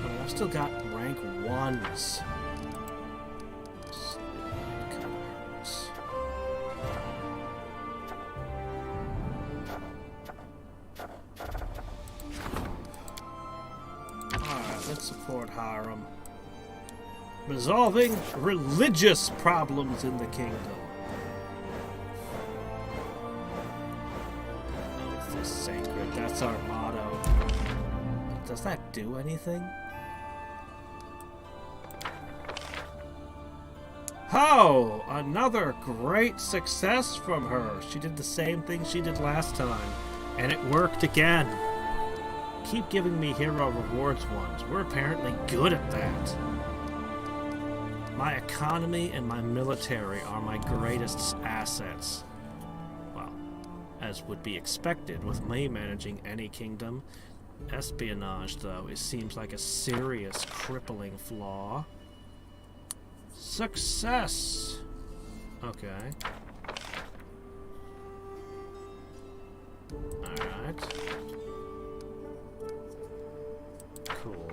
But I've still got rank 1s. It kind of hurts. Alright, let's support Hiram. Resolving religious problems in the kingdom. Oath is sacred, that's our motto. Does that do anything? Oh, another great success from her. She did the same thing she did last time, and it worked again. Keep giving me hero rewards ones. We're apparently good at that. My economy and my military are my greatest assets. Well, as would be expected with me managing any kingdom. Espionage, though, it seems like a serious, crippling flaw. Success! Okay. Alright. Cool.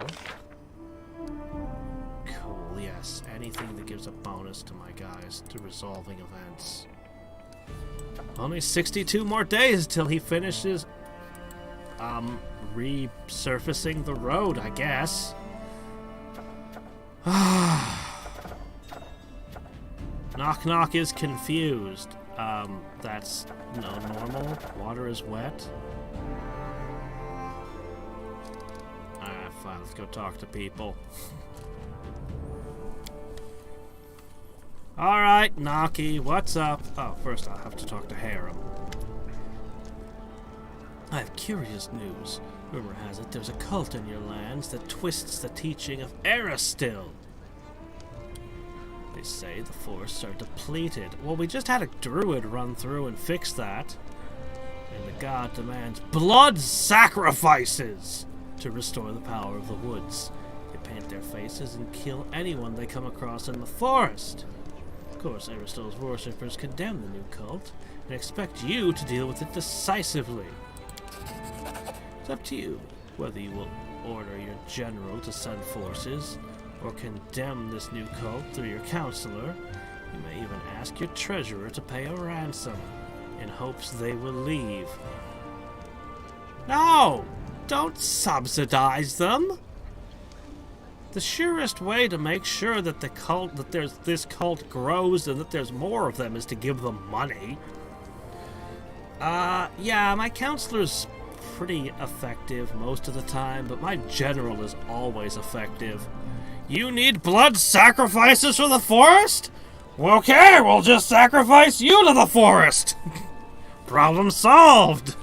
Cool, yes. Anything that gives a bonus to my guys to resolving events. Only 62 more days till he finishes resurfacing the road, I guess. Knock Knock is confused. That's normal. Water is wet. Alright, fine, let's go talk to people. Alright, Knocky, what's up? Oh, first I'll have to talk to Harem. I have curious news. Rumor has it there's a cult in your lands that twists the teaching of Aristil. They say the forests are depleted. Well, we just had a druid run through and fix that. And the god demands blood sacrifices to restore the power of the woods. They paint their faces and kill anyone they come across in the forest. Of course, Aristil's worshippers condemn the new cult and expect you to deal with it decisively. It's up to you whether you will order your general to send forces or condemn this new cult through your counselor. You may even ask your treasurer to pay a ransom in hopes they will leave. No! Don't subsidize them! The surest way to make sure that this cult grows and that there's more of them is to give them money. Yeah, my counselor's pretty effective most of the time, but my general is always effective. You need blood sacrifices for the forest? Well, okay, we'll just sacrifice you to the forest. Problem solved.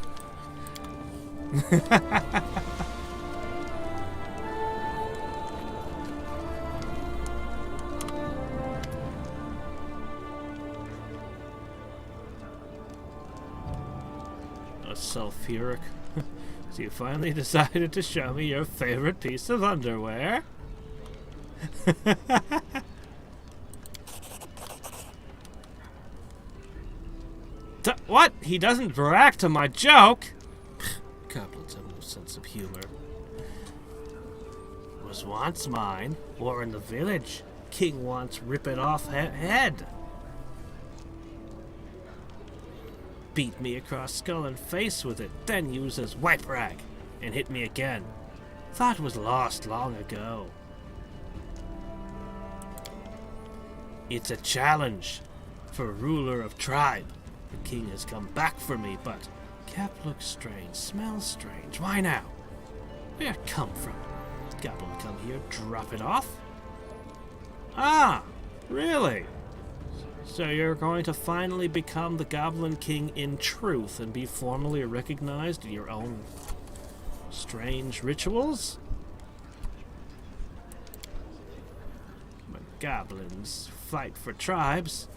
A sulfuric. So you finally decided to show me your favorite piece of underwear? What? He doesn't react to my joke? Goblins have no sense of humor. Was once mine, or in the village. King wants rip it off head. Beat me across skull and face with it, then use as wipe rag, and hit me again. Thought was lost long ago. It's a challenge for ruler of tribe. The king has come back for me, but cap looks strange, smells strange. Why now? Where'd it come from? Goblin come here, drop it off? Ah, really? So you're going to finally become the Goblin King in truth and be formally recognized in your own strange rituals? When goblins fight for tribes,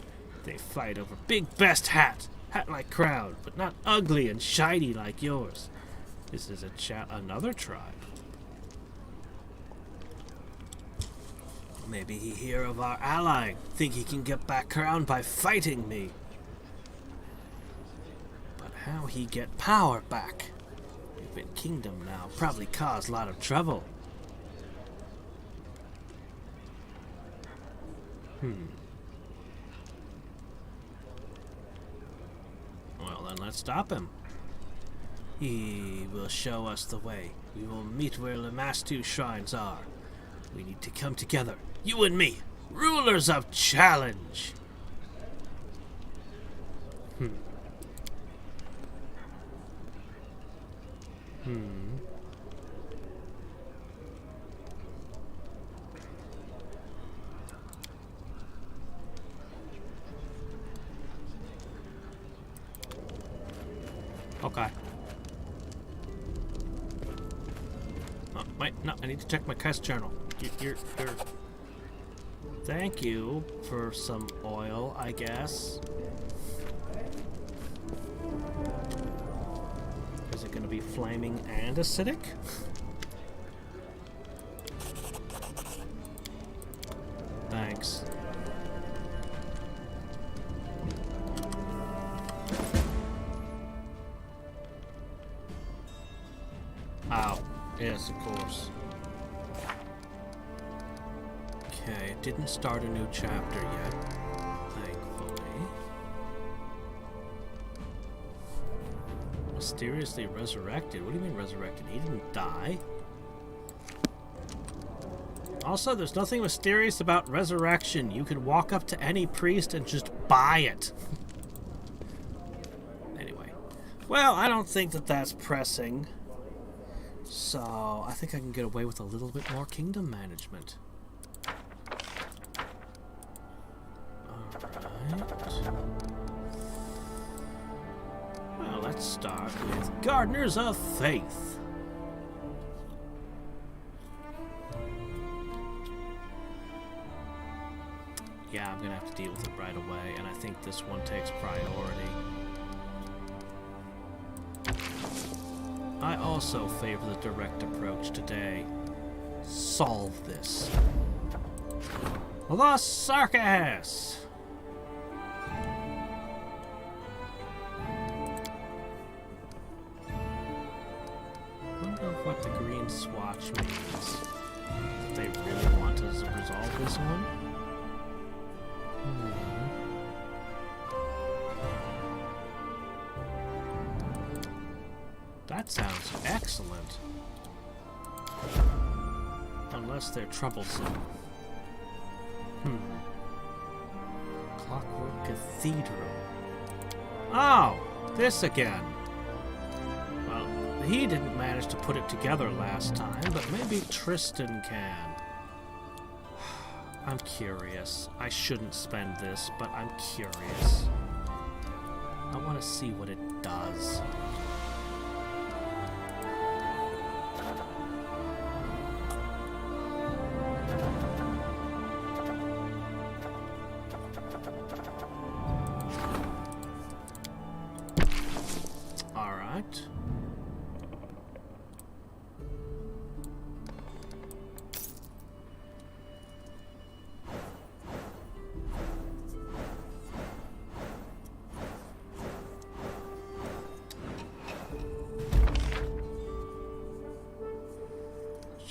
they fight over big best hat like crown, but not ugly and shiny like yours. This is another tribe. Maybe he hear of our ally, think he can get back crown by fighting me. But how he get power back? We've been kingdom now, probably cause a lot of trouble. Well, then let's stop him. He will show us the way. We will meet where the Mastu shrines are. We need to come together, you and me, rulers of challenge. Okay. Oh, wait, no, I need to check my quest journal. You're... Thank you for some oil, I guess. Is it going to be flaming and acidic? Thanks. Ow. Yes, of course. Okay, it didn't start a new chapter yet, thankfully. Mysteriously resurrected? What do you mean resurrected? He didn't die. Also, there's nothing mysterious about resurrection. You can walk up to any priest and just buy it. Anyway. Well, I don't think that that's pressing. So, I think I can get away with a little bit more kingdom management. Alright. Well, let's start with Gardeners of Faith. Yeah, I'm gonna have to deal with it right away, and I think this one takes priority. I also favor the direct approach today. Solve this. The circus! I wonder what the green swatch means. If they really want to resolve this one? That sounds excellent. Unless they're troublesome. Clockwork Cathedral. Oh! This again. Well, he didn't manage to put it together last time, but maybe Tristan can. I'm curious. I shouldn't spend this, but I'm curious. I want to see what it does.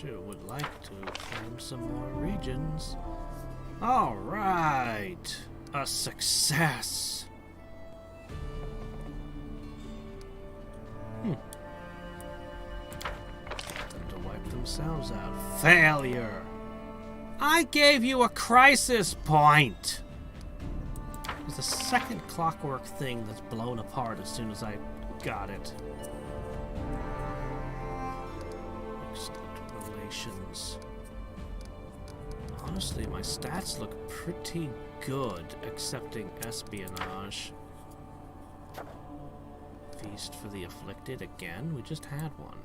Sure would like to claim some more regions. All right, a success. Get them to wipe themselves out. Failure. I gave you a crisis point. There's a second clockwork thing that's blown apart as soon as I got it. Excellent relations. Honestly, my stats look pretty good, excepting espionage. Feast for the afflicted again? We just had one.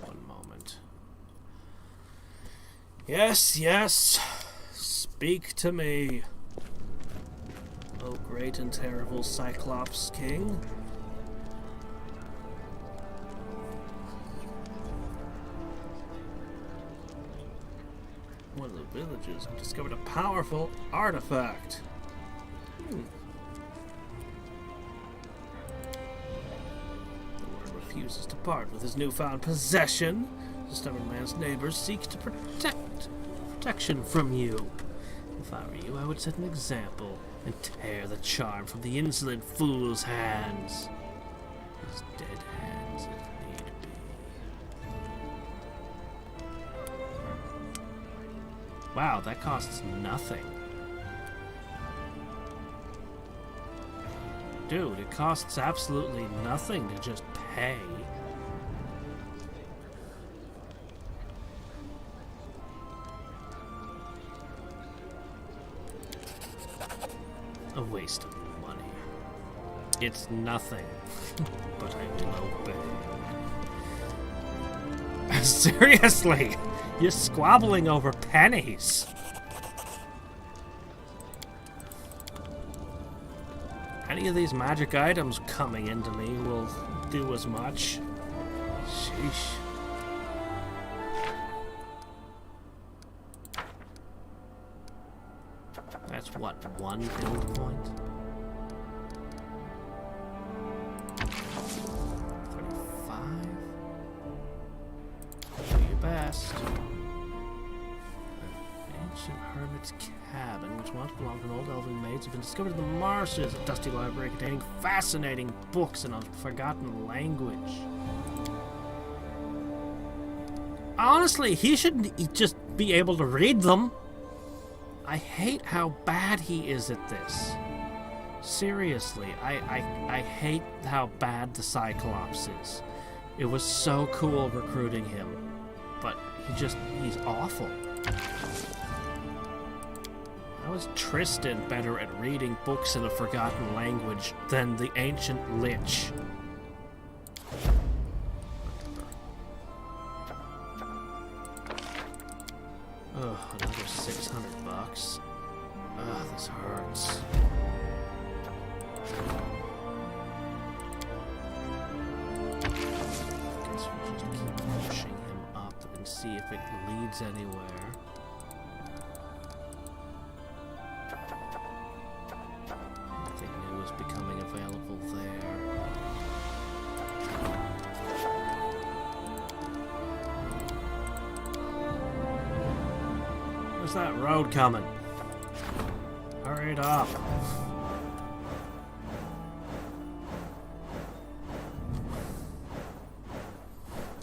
One moment. Yes, yes. Speak to me. Oh, great and terrible Cyclops King. One of the villagers discovered a powerful artifact. The lord refuses to part with his newfound possession. The stubborn man's neighbors seek to protection from you. If I were you, I would set an example and tear the charm from the insolent fool's hands. His dead hands, if need be. Wow, that costs nothing. Dude, it costs absolutely nothing to just pay. A waste of money. It's nothing, but I will obey. Seriously, you're squabbling over pennies. Any of these magic items coming into me will do as much. Sheesh. That's what, one build point? 35? Do your best. Ancient hermit's cabin, which once belonged to an old elven maid, has been discovered in the marshes. A dusty library containing fascinating books in a forgotten language. Honestly, he shouldn't just be able to read them. I hate how bad he is at this. Seriously, I hate how bad the Cyclops is. It was so cool recruiting him, but he's awful. How is Tristan better at reading books in a forgotten language than the ancient lich? Ugh, another 600 bucks. Ugh, this hurts. Guess we'll just keep pushing him up and see if it leads anywhere. Nothing new is becoming available there. Where's that road coming? Hurry it up.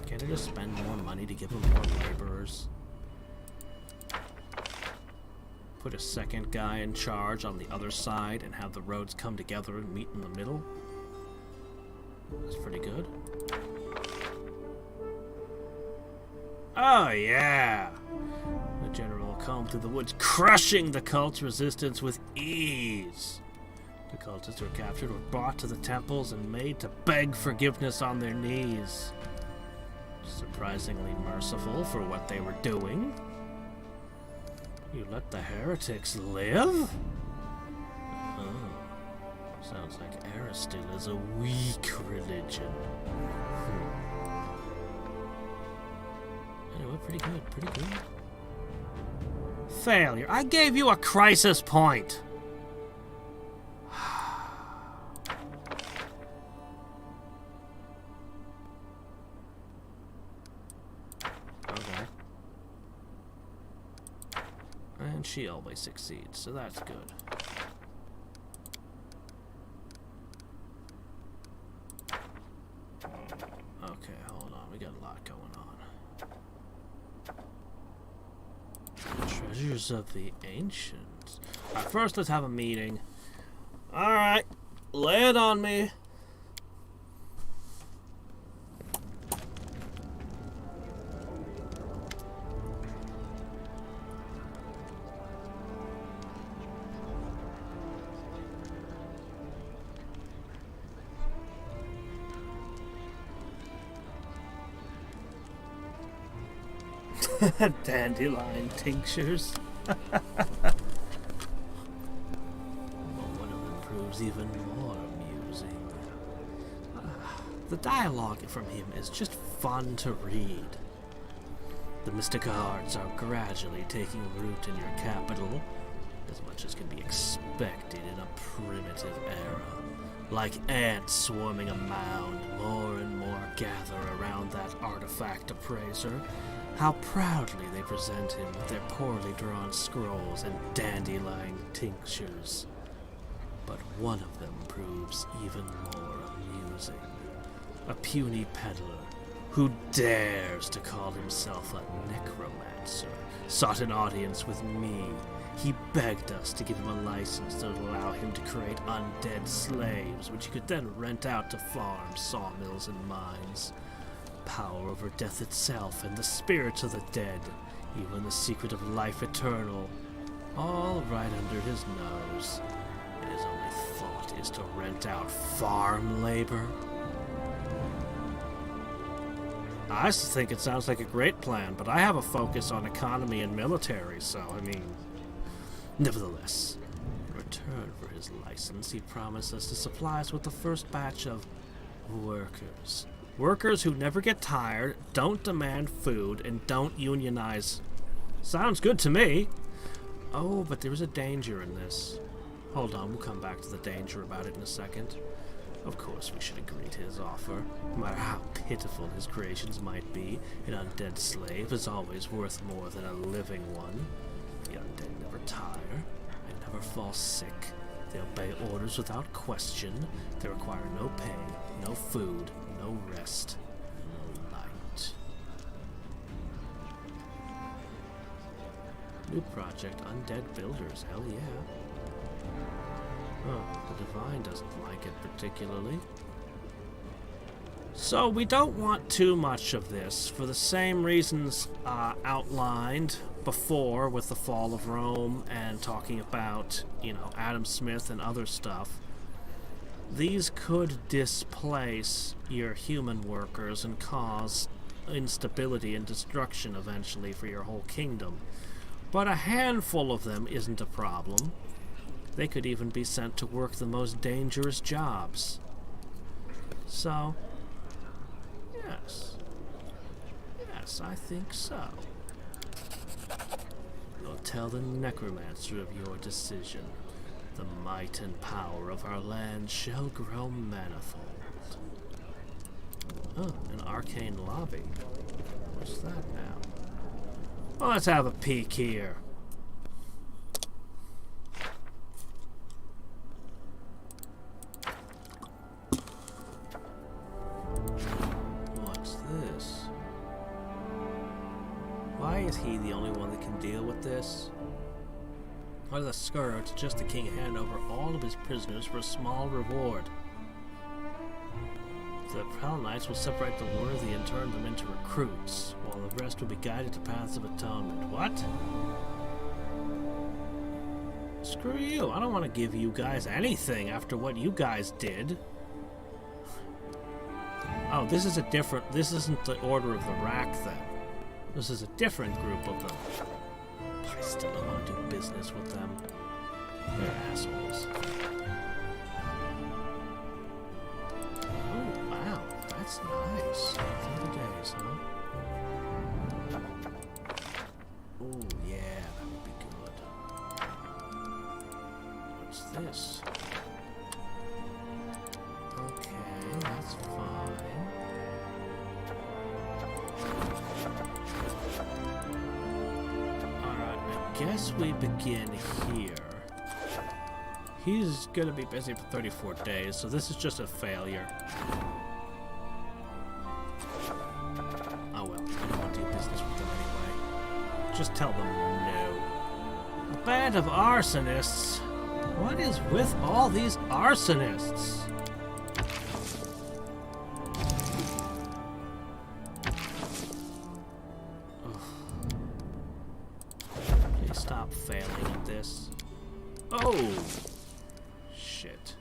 Can't I just spend more money to give them more laborers? Put a second guy in charge on the other side and have the roads come together and meet in the middle? That's pretty good. Oh yeah! The general combed through the woods, crushing the cult's resistance with ease. The cultists were captured, were brought to the temples, and made to beg forgiveness on their knees. Surprisingly merciful for what they were doing. You let the heretics live? Oh. Sounds like Aristotle is a weak religion. Anyway, pretty good, pretty good. Failure. I gave you a crisis point. Okay. And she always succeeds, so that's good. Okay, hold on. We got a lot going on. Treasures of the Ancients. Alright, first let's have a meeting. Alright, lay it on me. Dandelion tinctures. Well, one of them proves even more amusing. The dialogue from him is just fun to read. The mystic arts are gradually taking root in your capital, as much as can be expected in a primitive era. Like ants swarming a mound, more and more gather around that artifact appraiser. How proudly they present him with their poorly drawn scrolls and dandelion tinctures. But one of them proves even more amusing. A puny peddler who dares to call himself a necromancer sought an audience with me. He begged us to give him a license that would allow him to create undead slaves, which he could then rent out to farms, sawmills, and mines. Power over death itself and the spirits of the dead, even the secret of life eternal, all right under his nose. And his only thought is to rent out farm labor. I think it sounds like a great plan, but I have a focus on economy and military, so, I mean... Nevertheless, in return for his license, he promised us to supply us with the first batch of workers. Workers who never get tired, don't demand food, and don't unionize. Sounds good to me. Oh, but there is a danger in this. Hold on, we'll come back to the danger about it in a second. Of course, we should agree to his offer. No matter how pitiful his creations might be, an undead slave is always worth more than a living one. The undead never tire, and never fall sick. They obey orders without question. They require no pay, no food, no rest, no light. New project, Undead Builders, hell yeah. Oh, the Divine doesn't like it particularly. So we don't want too much of this, for the same reasons outlined before with the fall of Rome and talking about, you know, Adam Smith and other stuff. These could displace your human workers and cause instability and destruction eventually for your whole kingdom. But a handful of them isn't a problem. They could even be sent to work the most dangerous jobs. So, yes. Yes, I think so. You'll tell the necromancer of your decision. The might and power of our land shall grow manifold. Oh, an arcane lobby. What's that now? Well, let's have a peek here. What's this? Why is he the only one that can deal with this? Or the scourge, just the king hand over all of his prisoners for a small reward. The Prowl Knights will separate the worthy and turn them into recruits, while the rest will be guided to paths of atonement. What? Screw you, I don't want to give you guys anything after what you guys did. Oh, this is a different... This isn't the Order of the Rack, then. This is a different group of them. I still don't want to do business with them. They're assholes. Oh, wow. That's nice. 30 days, huh? Oh, yeah. That would be guess we begin here. He's gonna be busy for 34 days, so this is just a failure. Oh well, I don't want to do business with them anyway. Just tell them no. A band of arsonists? What is with all these arsonists? Please stop failing at this. Oh! Shit.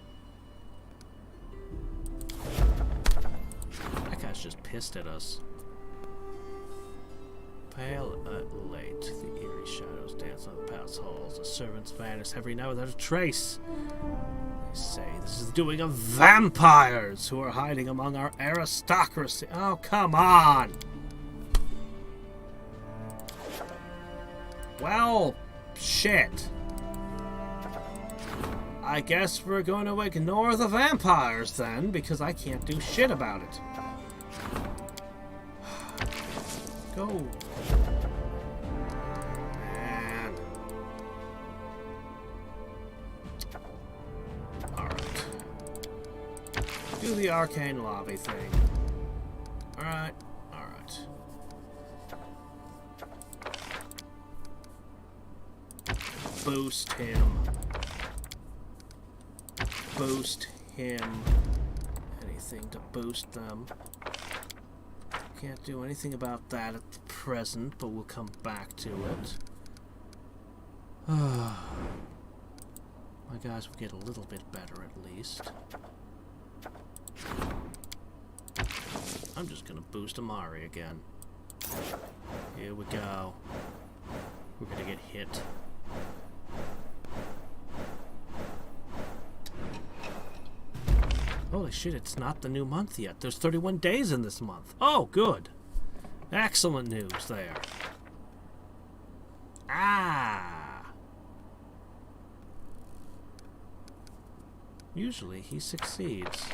That guy's just pissed at us. Pale late, the eerie shadows dance on the palace halls. The servants vanish every night without a trace. They say this is the doing of vampires who are hiding among our aristocracy. Oh, come on! Well, shit. I guess we're going to ignore the vampires then, because I can't do shit about it. Go. Man. Alright. Do the arcane lobby thing. Alright. Alright. Boost him. Boost him. Anything to boost them. Can't do anything about that at the present, but we'll come back to it. My guys will get a little bit better at least. I'm just gonna boost Amari again. Here we go. We're gonna get hit. Holy shit, it's not the new month yet. There's 31 days in this month. Oh, good. Excellent news there. Ah. Usually he succeeds.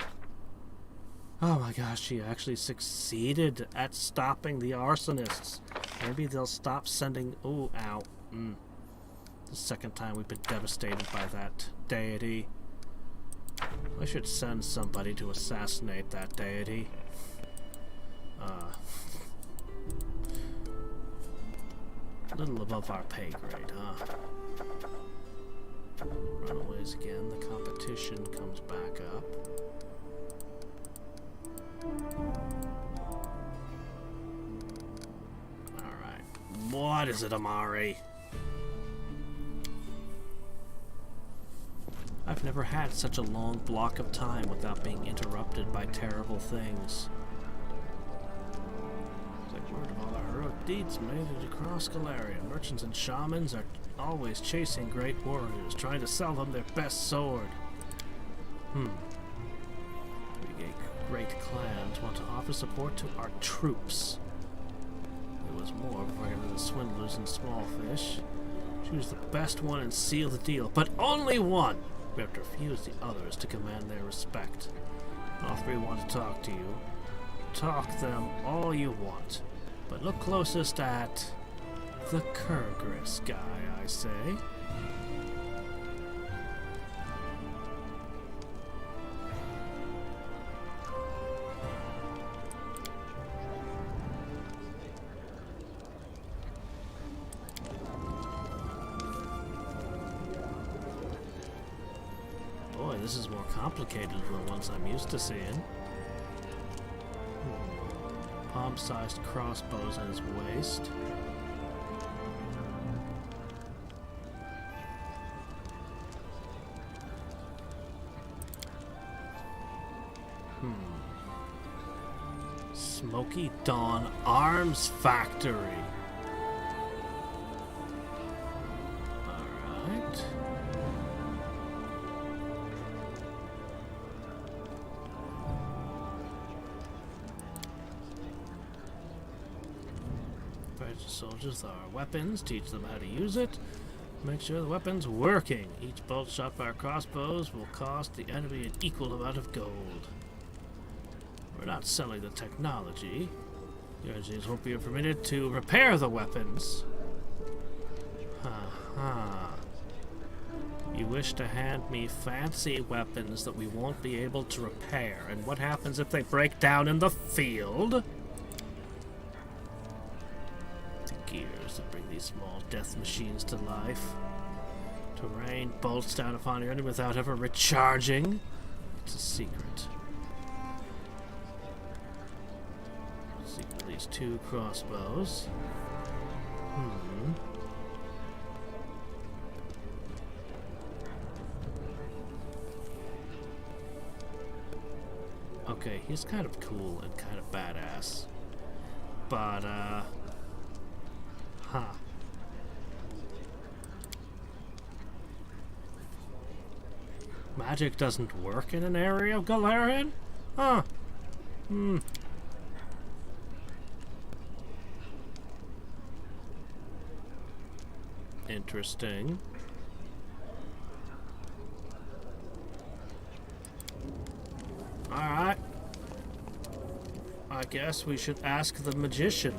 Oh my gosh, he actually succeeded at stopping the arsonists. Maybe they'll stop sending... Ooh, ow. The second time we've been devastated by that deity. I should send somebody to assassinate that deity. A little above our pay grade, huh? Runaways again. The competition comes back up. Alright. What is it, Amari? I've never had such a long block of time without being interrupted by terrible things. It's like word of all our heroic deeds made it across Galeria. Merchants and shamans are always chasing great warriors, trying to sell them their best sword. Great clans want to offer support to our troops. There was more before I got into the swindlers and small fish. Choose the best one and seal the deal, but only one! We have to refuse the others to command their respect. All three want to talk to you. Talk them all you want. But look closest at the Kurgris guy, I say. This is more complicated than the ones I'm used to seeing. Palm-sized crossbows on his waist. Smoky Dawn Arms Factory. Alright. Soldiers our weapons, teach them how to use it, make sure the weapon's working. Each bolt shot by our crossbows will cost the enemy an equal amount of gold. We're not selling the technology. The engineers won't be permitted to repair the weapons. Uh-huh. You wish to hand me fancy weapons that we won't be able to repair, and what happens if they break down in the field? The gears that bring these small death machines to life. To rain bolts down upon your enemy without ever recharging. It's a secret. Secret of these 2 crossbows. Okay, he's kind of cool and kind of badass. But, magic doesn't work in an area of Galarian? Huh. Interesting. Alright. I guess we should ask the magician.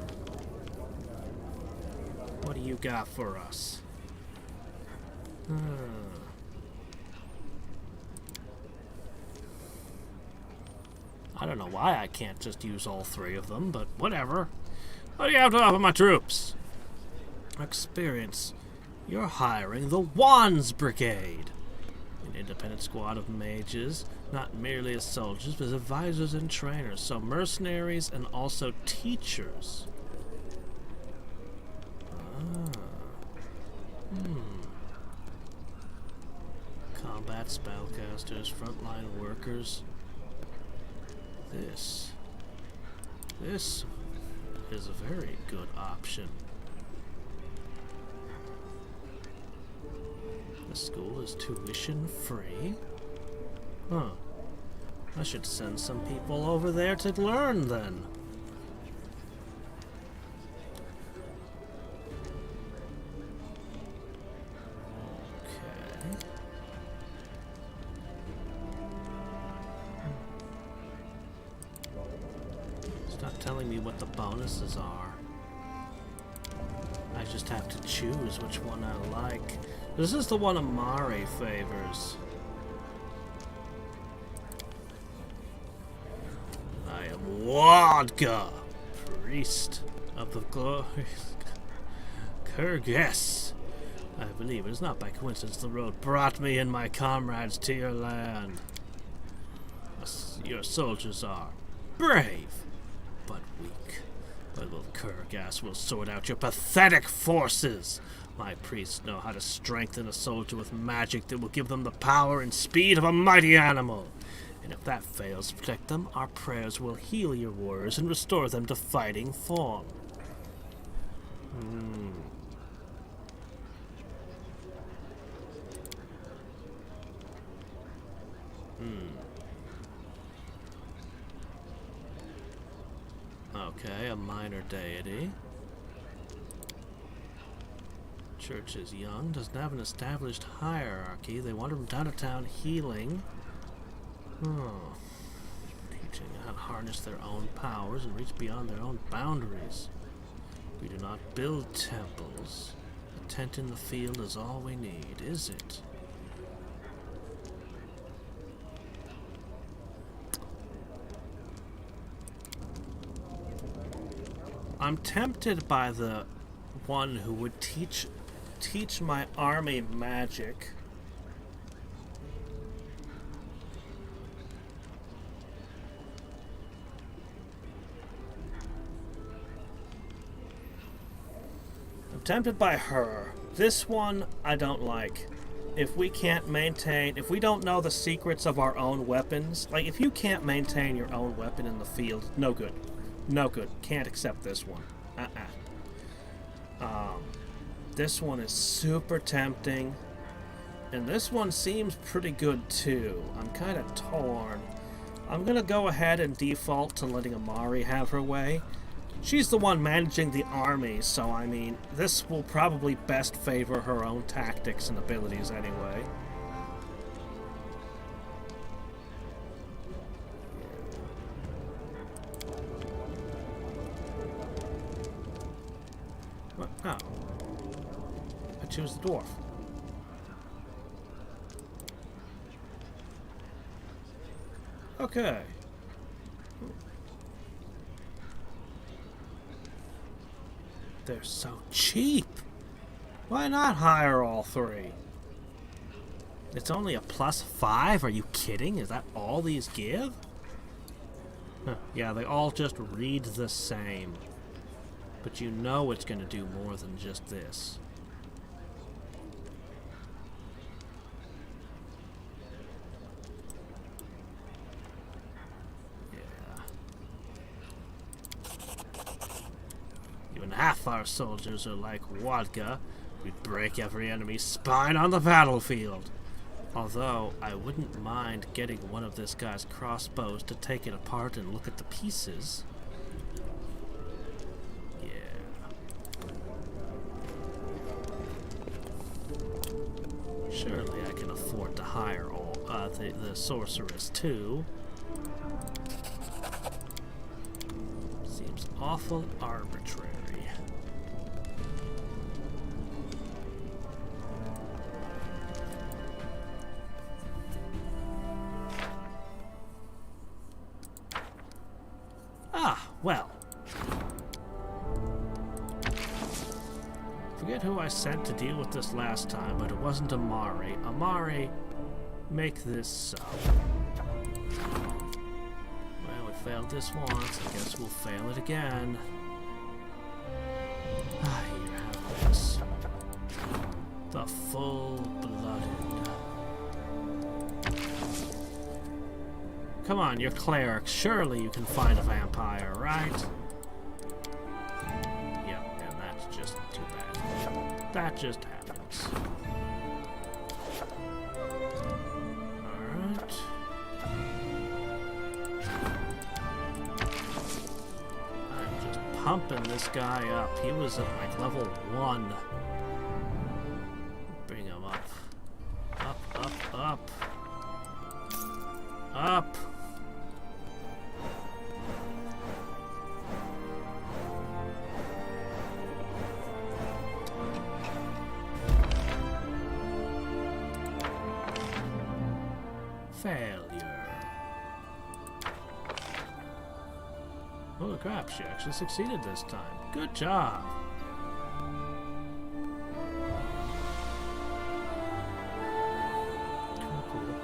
What do you got for us? I don't know why I can't just use all 3 of them, but whatever. What do you have to offer my troops? Experience. You're hiring the Wands Brigade. An independent squad of mages, not merely as soldiers, but as advisors and trainers. So mercenaries and also teachers. Combat spellcasters, frontline workers. This is a very good option. The school is tuition free? Huh. I should send some people over there to learn then. Okay. It's not telling me what the bonuses are. I just have to choose which one I like. This is the one Amari favors. I am Wadka, priest of the glorious Kurgess. I believe it is not by coincidence the road brought me and my comrades to your land. Your soldiers are brave, but weak. But little Kurgas will sort out your pathetic forces. My priests know how to strengthen a soldier with magic that will give them the power and speed of a mighty animal. And if that fails to protect them, our prayers will heal your warriors and restore them to fighting form. Okay, a minor deity. Church is young, doesn't have an established hierarchy. They wander from town to town healing. Teaching how to harness their own powers and reach beyond their own boundaries. We do not build temples. A tent in the field is all we need, is it? I'm tempted by the one who would teach my army magic. I'm tempted by her. This one I don't like. If we don't know the secrets of our own weapons, like if you can't maintain your own weapon in the field, no good. No good. Can't accept this one. This one is super tempting. And this one seems pretty good too. I'm kind of torn. I'm going to go ahead and default to letting Amari have her way. She's the one managing the army, so I mean, this will probably best favor her own tactics and abilities anyway. Oh. choose the dwarf. Okay. They're so cheap. Why not hire all three? It's only a +5? Are you kidding? Is that all these give? Huh, yeah, they all just read the same. But you know it's going to do more than just this. Even half our soldiers are like vodka. We'd break every enemy's spine on the battlefield. Although, I wouldn't mind getting one of this guy's crossbows to take it apart and look at the pieces. Yeah. Surely I can afford to hire all the sorceress too. Seems awful arbitrary. Ah, well. Forget who I sent to deal with this last time, but it wasn't Amari. Amari, make this so. Well, we failed this once. I guess we'll fail it again. Ah, here, have this. The full-blooded. Come on, you're cleric. Surely you can find a vampire, right? Yep, and that's just too bad. That just happens. Alright. I'm just pumping this guy up. He was at like level 1. Bring him up. Up, up, up. Up. Failure. Holy crap, she actually succeeded this time. Good job. Cool.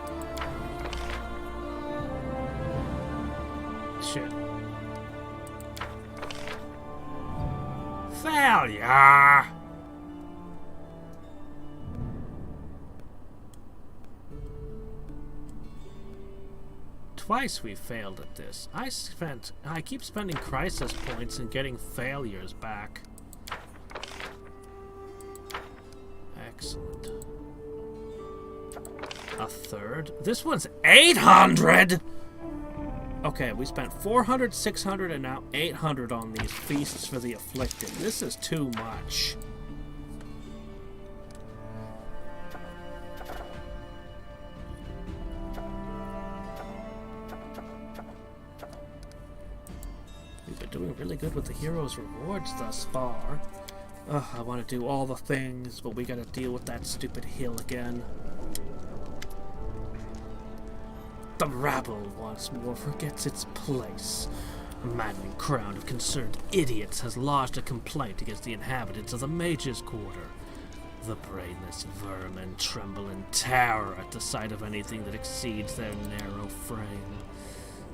Shit. Failure! Twice we failed at this. I keep spending crisis points and getting failures back. Excellent. A third? This one's 800! Okay, we spent 400, 600, and now 800 on these feasts for the afflicted. This is too much. We've been doing really good with the heroes' rewards thus far. I want to do all the things, but we gotta deal with that stupid hill again. The rabble once more forgets its place. A maddening crowd of concerned idiots has lodged a complaint against the inhabitants of the Mages' Quarter. The brainless vermin tremble in terror at the sight of anything that exceeds their narrow frame.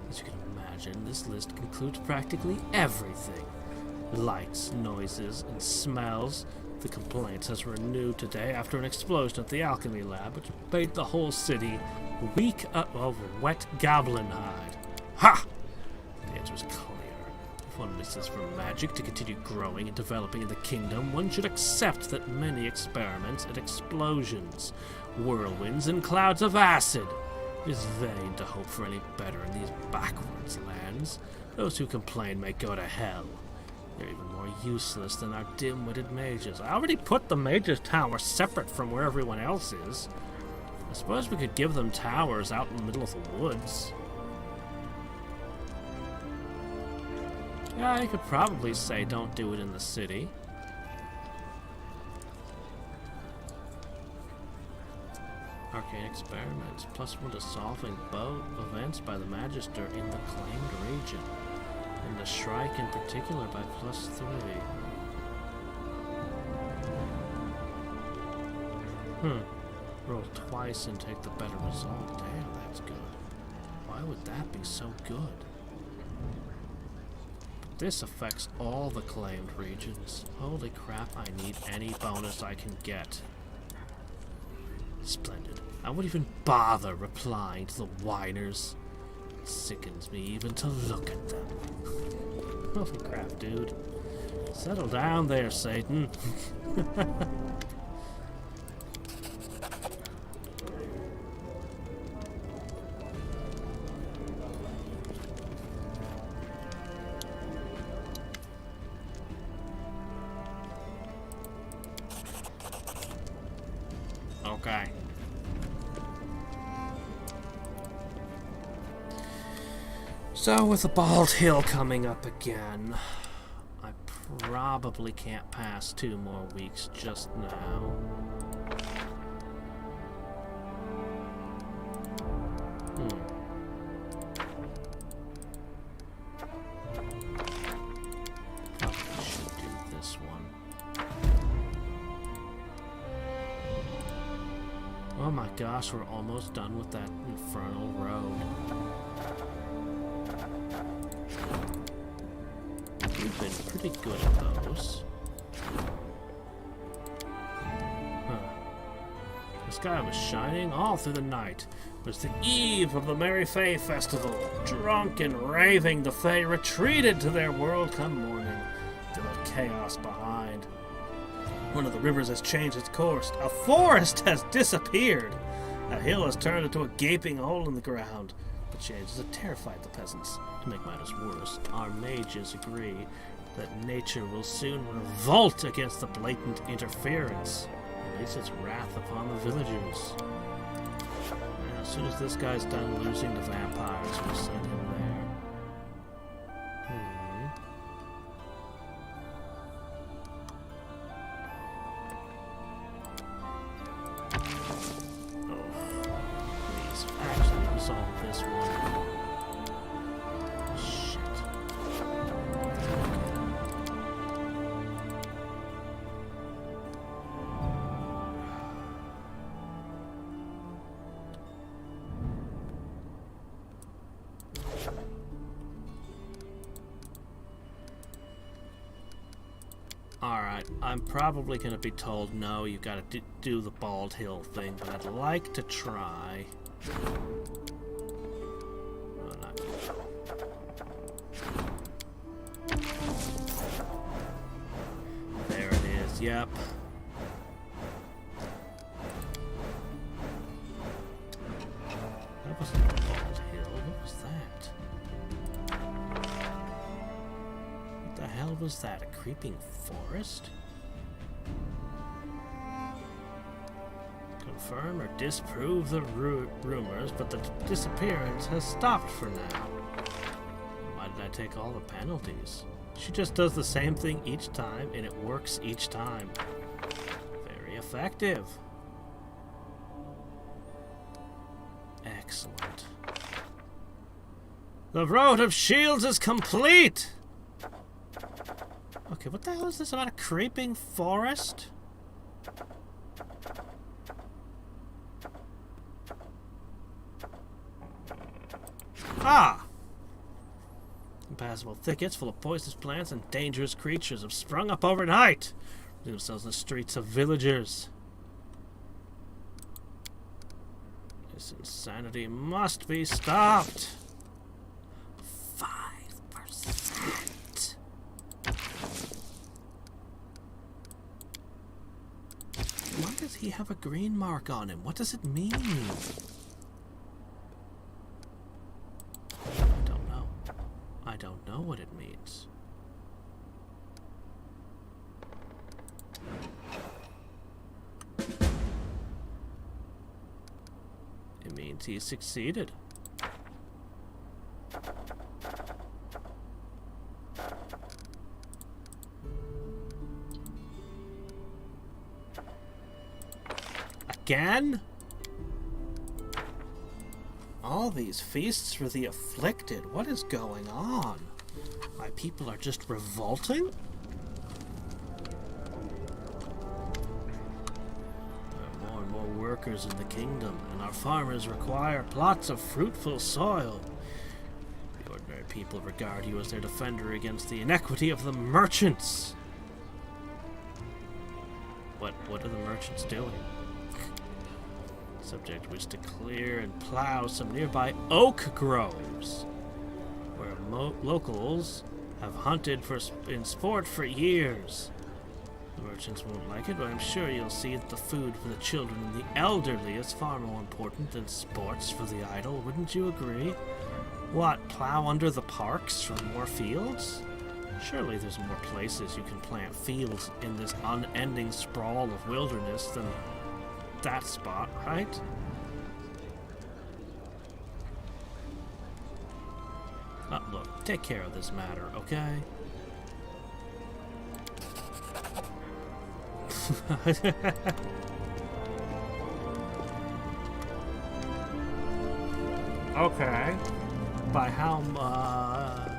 As you can imagine, this list includes practically everything. Lights, noises, and smells. The complaints has renewed today after an explosion at the alchemy lab, which made the whole city weak of wet goblin hide. Ha! The answer is clear. If one misses from magic to continue growing and developing in the kingdom, one should accept that many experiments and explosions, whirlwinds and clouds of acid. It is vain to hope for any better in these backwards lands. Those who complain may go to hell. They're even more useless than our dim-witted mages. I already put the mages' tower separate from where everyone else is. I suppose we could give them towers out in the middle of the woods. Yeah, you could probably say don't do it in the city. Arcane experiments. +1 to solving events by the Magister in the claimed region. And the Shrike in particular by +3. Roll twice and take the better result. Damn, that's good. Why would that be so good? But this affects all the claimed regions. Holy crap, I need any bonus I can get. Splendid. I wouldn't even bother replying to the whiners. It sickens me even to look at them. Holy crap, dude. Settle down there, Satan. Okay. So, with the Bald Hill coming up again, I probably can't pass 2 more weeks just now. Probably should do this one. Oh my gosh, we're almost done with that infernal road. We've been pretty good at those. The sky was shining all through the night. It was the eve of the Merry Fae Festival. Drunk and raving, the Fae retreated to their world come morning, to leave chaos behind. One of the rivers has changed its course. A forest has disappeared. A hill has turned into a gaping hole in the ground. The changes have terrified the peasants. To make matters worse, our mages agree that nature will soon revolt against the blatant interference. Release its wrath upon the villagers. And as soon as this guy's done losing the vampires, we'll send him there. Solve this one. Shit. Alright, I'm probably going to be told, no, you got to do the Bald Hill thing, but I'd like to try. There it is, yep. That wasn't the Bald Hill, what was that? What the hell was that, a creeping forest? Confirm or disprove the rumors, but the disappearance has stopped for now. Why did I take all the penalties? She just does the same thing each time, and it works each time. Very effective. Excellent. The Road of Shields is complete! Okay, what the hell is this about a creeping forest? Ah! Impassable thickets full of poisonous plants and dangerous creatures have sprung up overnight, leaving themselves in the streets of villagers. This insanity must be stopped. 5%. Why does he have a green mark on him? What does it mean? I don't know what it means. It means he succeeded. Again? all these feasts for the afflicted? What is going on? My people are just revolting? There are more and more workers in the kingdom, and our farmers require plots of fruitful soil. The ordinary people regard you as their defender against the inequity of the merchants. What are the merchants doing? Subject wished to clear and plow some nearby oak groves, where locals have hunted in sport for years. The merchants won't like it, but I'm sure you'll see that the food for the children and the elderly is far more important than sports for the idle. Wouldn't you agree? What, plow under the parks for more fields? Surely there's more places you can plant fields in this unending sprawl of wilderness than that spot, right? Look, take care of this matter, okay? Okay. By how much?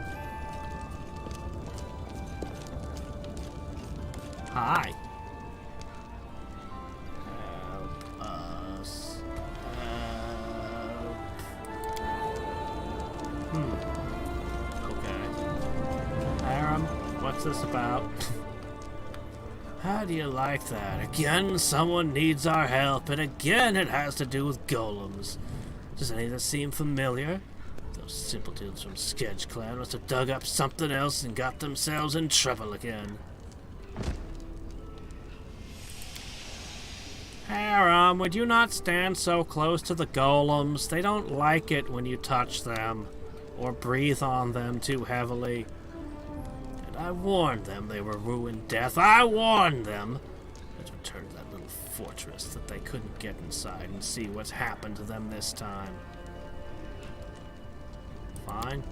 Hi. Help us. Help. Okay. Aram, what's this about? How do you like that? Again, someone needs our help, and again it has to do with golems. Does any of this seem familiar? Those simpletons from Sketch Clan must have dug up something else and got themselves in trouble again. Aram, would you not stand so close to the golems? They don't like it when you touch them, or breathe on them too heavily. And I warned them they were ruined death. I warned them! Let's return to that little fortress that they couldn't get inside and see what's happened to them this time. Fine.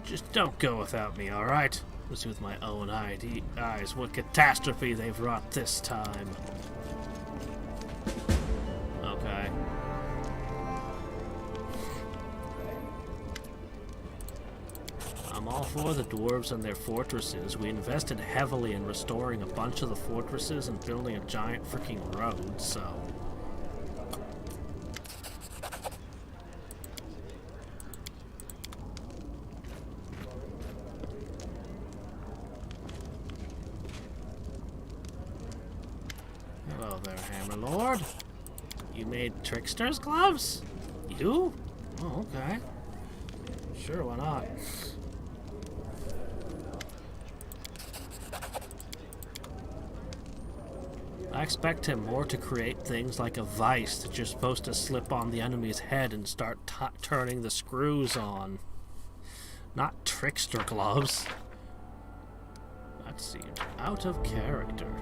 Just don't go without me, alright? Was with my own eyes what catastrophe they've wrought this time. Okay. I'm all for the dwarves and their fortresses. We invested heavily in restoring a bunch of the fortresses and building a giant freaking road, so... Hello there, Hammerlord. You made trickster's gloves? You? Oh, okay. Sure, why not? I expect him more to create things like a vice that you're supposed to slip on the enemy's head and start turning the screws on. Not trickster gloves. That seemed out of character.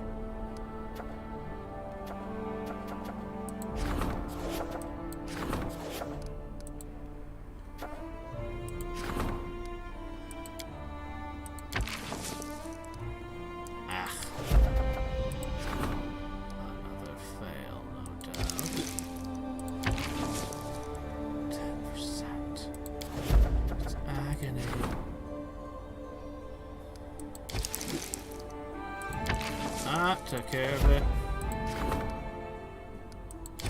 Took care of it. The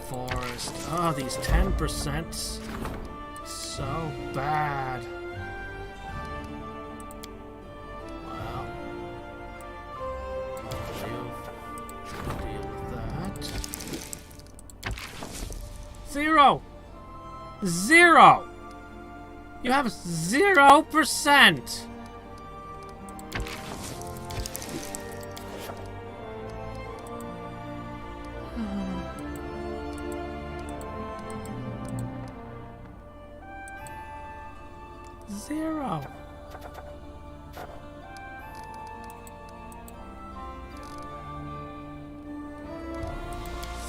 forest. Oh, these 10%. So bad. Well, I'll deal with that. 0! 0! You have 0%! Zero.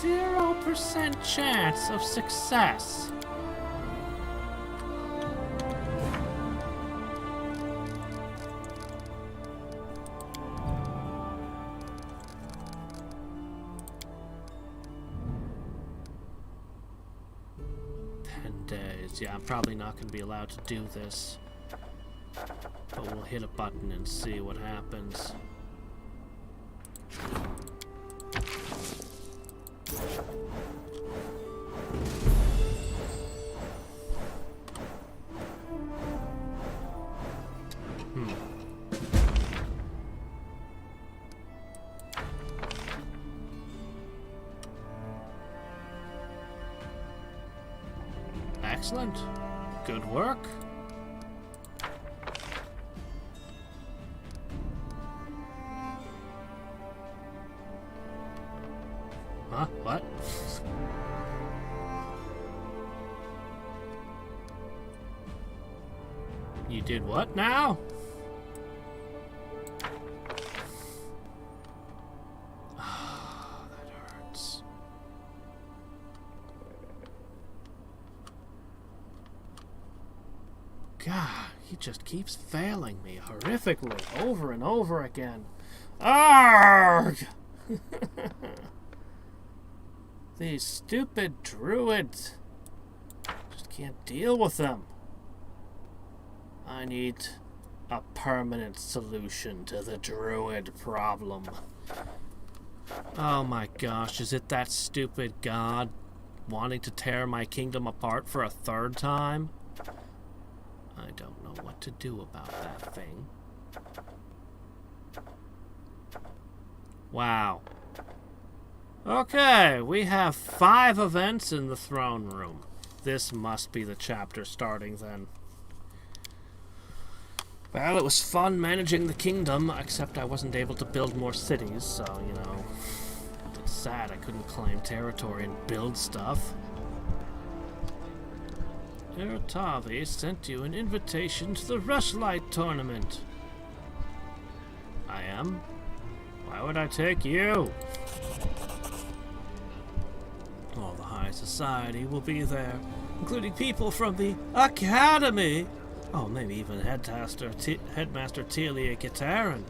0% chance of success. 10 days. Yeah, I'm probably not going to be allowed to do this. But we'll hit a button and see what happens. Excellent. Good work. Huh? What? You did what now? God, he just keeps failing me horrifically over and over again. Arrgh! These stupid druids. Just can't deal with them. I need a permanent solution to the druid problem. Oh my gosh, is it that stupid god wanting to tear my kingdom apart for a third time? I don't know what to do about that thing. Wow. Okay, we have 5 events in the throne room. This must be the chapter starting then. Well, it was fun managing the kingdom, except I wasn't able to build more cities, so, you know, it's sad I couldn't claim territory and build stuff. Iratavi sent you an invitation to the Rushlight tournament. I am? Why would I take you? All the high society will be there, including people from the Academy. Oh, maybe even Headmaster Telia Gitarin.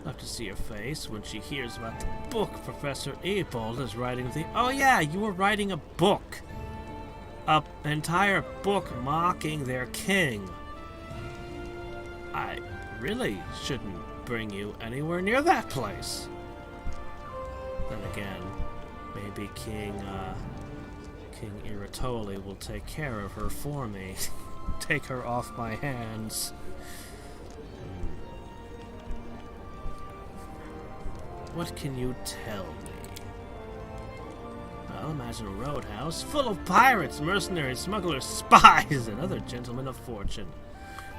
Love to see her face when she hears about the book Professor Ebold is writing. Oh yeah, you were writing a book. An entire book mocking their king. I really shouldn't bring you anywhere near that place. Then again, maybe King Iratoli will take care of her for me. Take her off my hands. What can you tell me? Well, imagine a roadhouse full of pirates, mercenaries, smugglers, spies, and other gentlemen of fortune.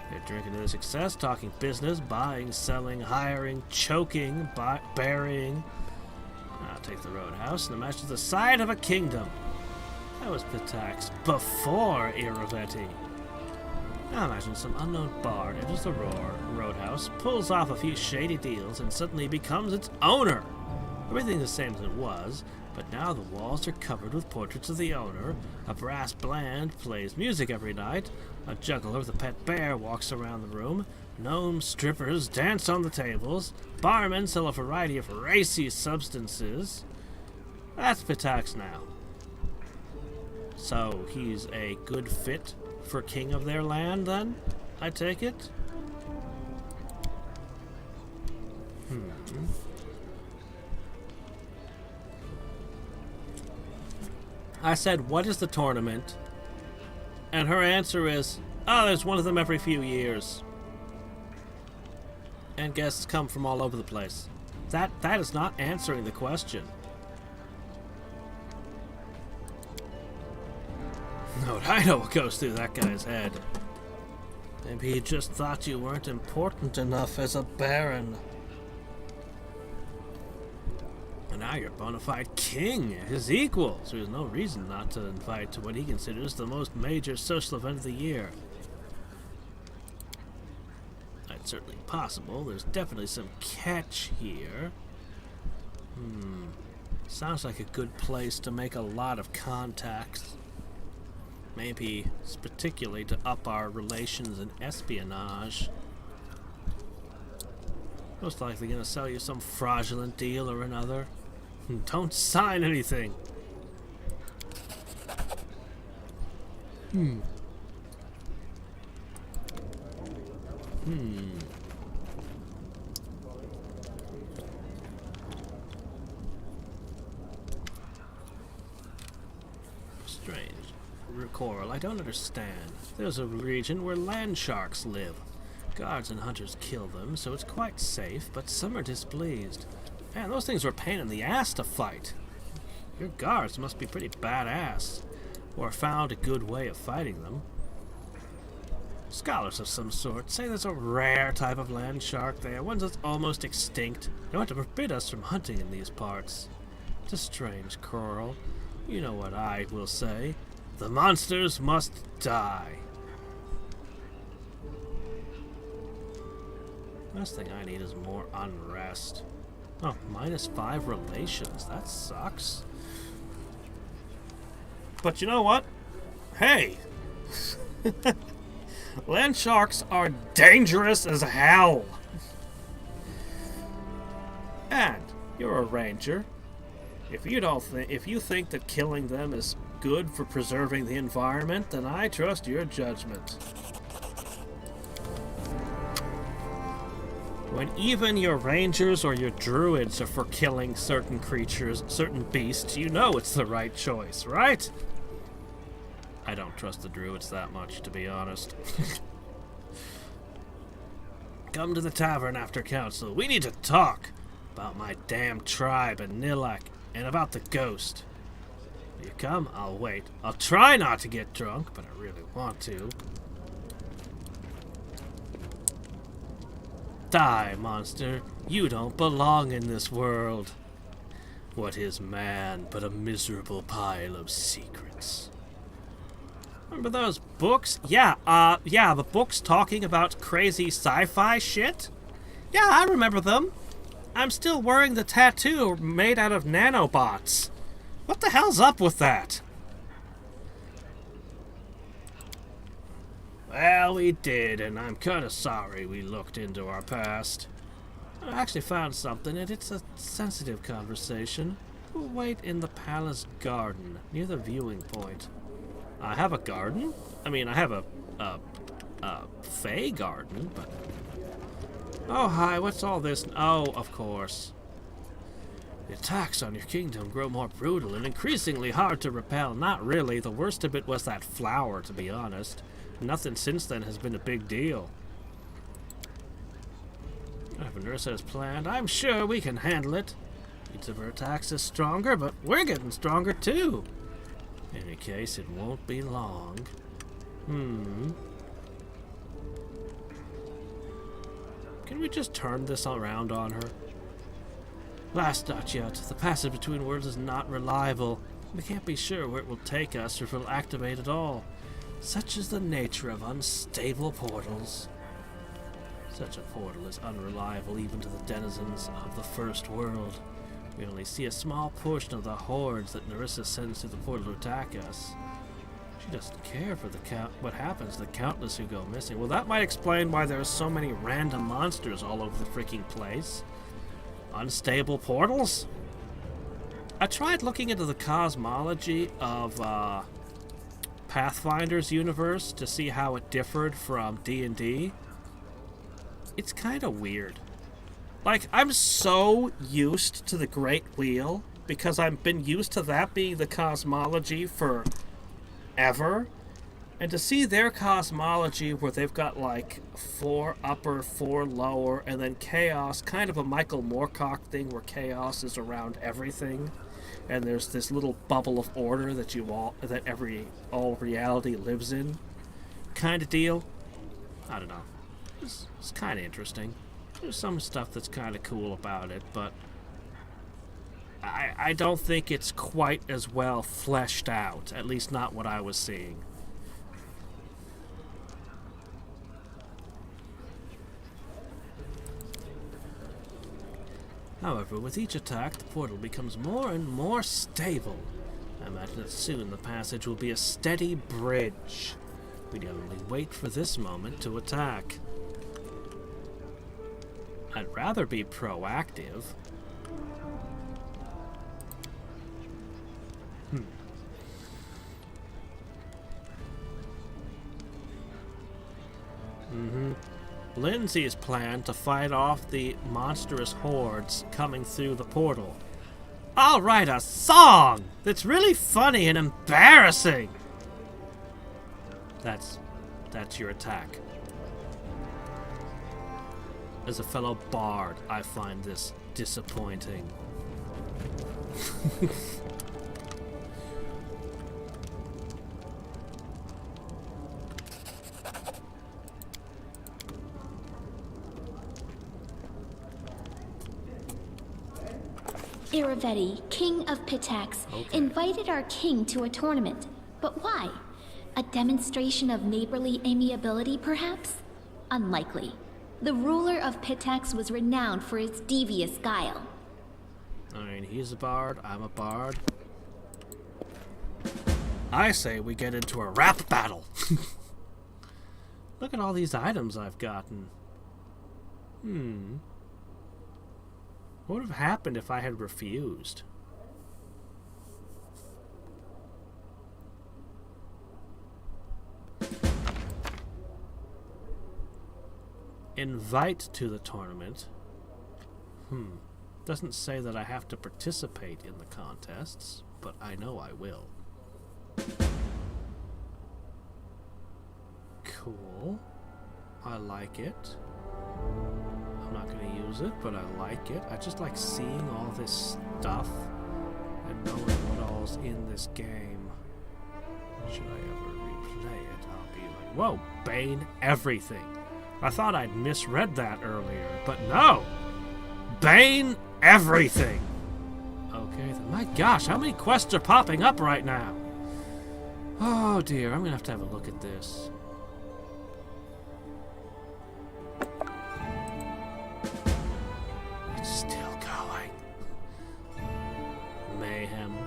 They're drinking to their success, talking business, buying, selling, hiring, choking, burying. Now take the roadhouse and imagine the side of a kingdom. That was Pitax before Iravetti. Now imagine some unknown bard enters the roadhouse, pulls off a few shady deals, and suddenly becomes its owner. Everything the same as it was, but now the walls are covered with portraits of the owner, a brass band plays music every night, a juggler with a pet bear walks around the room, gnome strippers dance on the tables, barmen sell a variety of racy substances. That's Pitax now. So he's a good fit for king of their land, then? I take it? I said, what is the tournament? And her answer is, oh, there's one of them every few years. And guests come from all over the place. That is not answering the question. No, I know what goes through that guy's head. Maybe he just thought you weren't important enough as a baron. And now you're a bona fide king, his equal, so there's no reason not to invite to what he considers the most major social event of the year. That's certainly possible. There's definitely some catch here. Sounds like a good place to make a lot of contacts. Maybe particularly to up our relations in espionage. Most likely gonna sell you some fraudulent deal or another. Don't sign anything. Hmm. Strange. Coral, I don't understand. There's a region where land sharks live. Guards and hunters kill them, so it's quite safe, but some are displeased. Man, those things were a pain in the ass to fight. Your guards must be pretty badass, or found a good way of fighting them. Scholars of some sort say there's a rare type of land shark there, one that's almost extinct. They want to forbid us from hunting in these parts. It's a strange coral. You know what I will say. The monsters must die. Last thing I need is more unrest. Oh, -5 relations. That sucks. But you know what? Hey! Land sharks are dangerous as hell! And you're a ranger. If you think that killing them is good for preserving the environment, then I trust your judgment. When even your rangers or your druids are for killing certain creatures, certain beasts, you know it's the right choice, right? I don't trust the druids that much, to be honest. Come to the tavern after council. We need to talk about my damn tribe and Nilak, and about the ghost. You come, I'll wait. I'll try not to get drunk, but I really want to. Die, monster. You don't belong in this world. What is man but a miserable pile of secrets? Remember those books? Yeah, the books talking about crazy sci-fi shit? Yeah, I remember them. I'm still wearing the tattoo made out of nanobots. What the hell's up with that? Well, we did, and I'm kinda sorry we looked into our past. I actually found something, and it's a sensitive conversation. We'll wait in the palace garden, near the viewing point. I have a garden? I mean, I have a fey garden, but... Oh, hi, what's all this? Oh, of course. The attacks on your kingdom grow more brutal and increasingly hard to repel. Not really. The worst of it was that flower, to be honest. Nothing since then has been a big deal. If Nerissa has planned, I'm sure we can handle it. Each of her attacks is stronger, but we're getting stronger too. In any case, it won't be long. Can we just turn this around on her? Last not yet. The passage between worlds is not reliable. We can't be sure where it will take us or if it will activate at all. Such is the nature of unstable portals. Such a portal is unreliable even to the denizens of the First World. We only see a small portion of the hordes that Nerissa sends through the portal to attack us. She doesn't care for what happens to the countless who go missing. Well, that might explain why there are so many random monsters all over the freaking place. Unstable portals? I tried looking into the cosmology of Pathfinder's universe to see how it differed from D&D. It's kind of weird. Like, I'm so used to the Great Wheel because I've been used to that being the cosmology for ever. And to see their cosmology where they've got like 4 upper, 4 lower, and then chaos, kind of a Michael Moorcock thing where chaos is around everything. And there's this little bubble of order that all reality lives in, kind of deal. I don't know. It's kind of interesting. There's some stuff that's kind of cool about it, but I don't think it's quite as well fleshed out. At least not what I was seeing. However, with each attack, the portal becomes more and more stable. I imagine that soon the passage will be a steady bridge. We'd only wait for this moment to attack. I'd rather be proactive. Mm-hmm. Lindsay's plan to fight off the monstrous hordes coming through the portal. I'll write a song that's really funny and embarrassing. That's your attack. As a fellow bard, I find this disappointing. Iravetti, king of Pitax, invited our king to a tournament. But why? A demonstration of neighborly amiability, perhaps? Unlikely. The ruler of Pitax was renowned for his devious guile. I mean, he's a bard, I'm a bard. I say we get into a rap battle. Look at all these items I've gotten. What would have happened if I had refused? Invite to the tournament. Doesn't say that I have to participate in the contests, but I know I will. Cool. I like it. I'm not going to use it, but I like it. I just like seeing all this stuff and knowing what all's in this game. Should I ever replay it, I'll be like, whoa, Bane everything. I thought I'd misread that earlier, but no! Bane everything! Okay, then my gosh, how many quests are popping up right now? Oh dear, I'm gonna have to have a look at this. It's still going. Mayhem.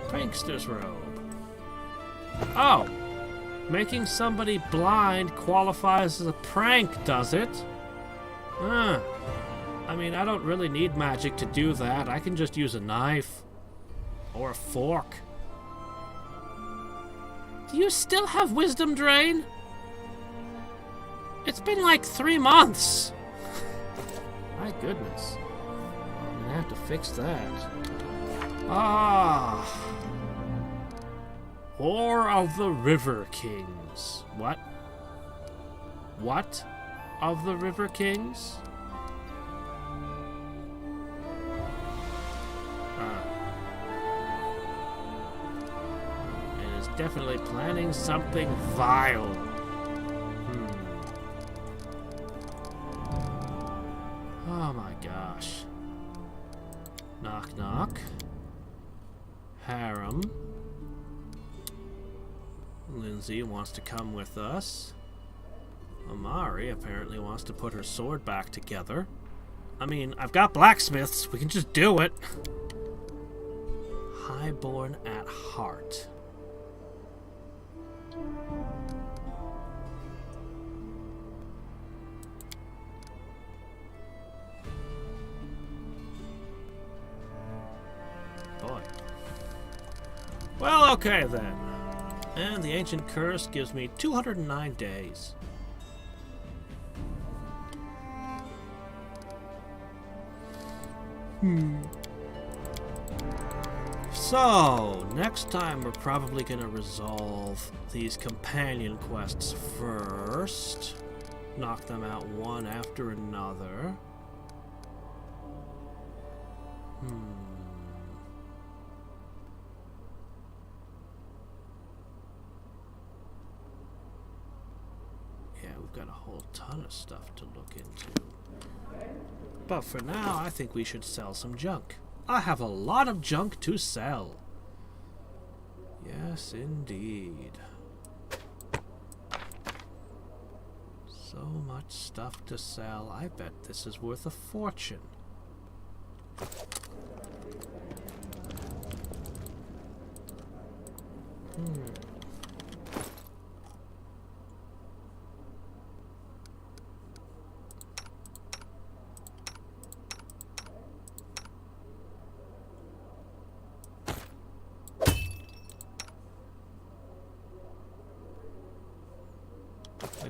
Prankster's robe. Oh! Making somebody blind qualifies as a prank, does it? I mean, I don't really need magic to do that. I can just use a knife. Or a fork. Do you still have wisdom drain? It's been like 3 months. My goodness. I'm gonna have to fix that. War of the River Kings. What? What of the River Kings? And is definitely planning something vile. Oh my gosh. Knock knock. Harem. Lindsay wants to come with us. Amari apparently wants to put her sword back together. I mean, I've got blacksmiths. We can just do it. Highborn at heart. Boy. Well, okay then. And the ancient curse gives me 209 days. So, next time we're probably going to resolve these companion quests first. Knock them out one after another. Yeah, we've got a whole ton of stuff to look into. But for now, I think we should sell some junk. I have a lot of junk to sell. Yes, indeed. So much stuff to sell. I bet this is worth a fortune.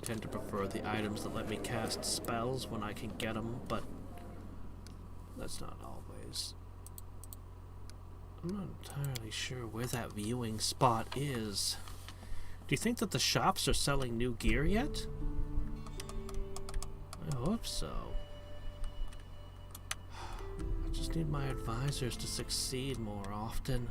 tend to prefer the items that let me cast spells when I can get them, but that's not always. I'm not entirely sure where that viewing spot is. Do you think that the shops are selling new gear yet? I hope so. I just need my advisors to succeed more often.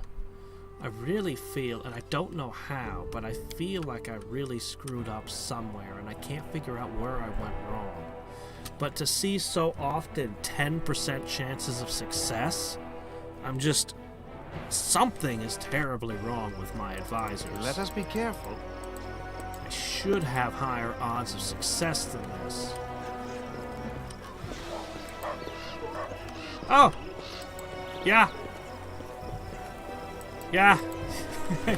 I really feel, and I don't know how, but I feel like I really screwed up somewhere, and I can't figure out where I went wrong. But to see so often 10% chances of success, I'm just... something is terribly wrong with my advisors. Let us be careful. I should have higher odds of success than this. Oh! Yeah! Yeah!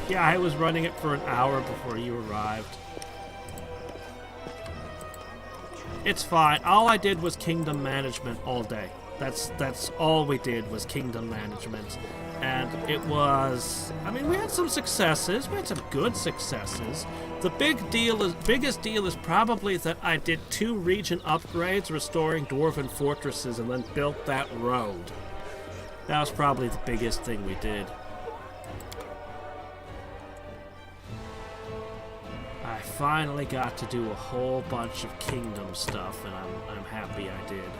Yeah, I was running it for an hour before you arrived. It's fine. All I did was kingdom management all day. That's all we did was kingdom management. And it was... I mean, we had some successes. We had some good successes. The biggest deal is probably that I did 2 region upgrades restoring dwarven fortresses and then built that road. That was probably the biggest thing we did. I finally got to do a whole bunch of kingdom stuff, and I'm happy I did.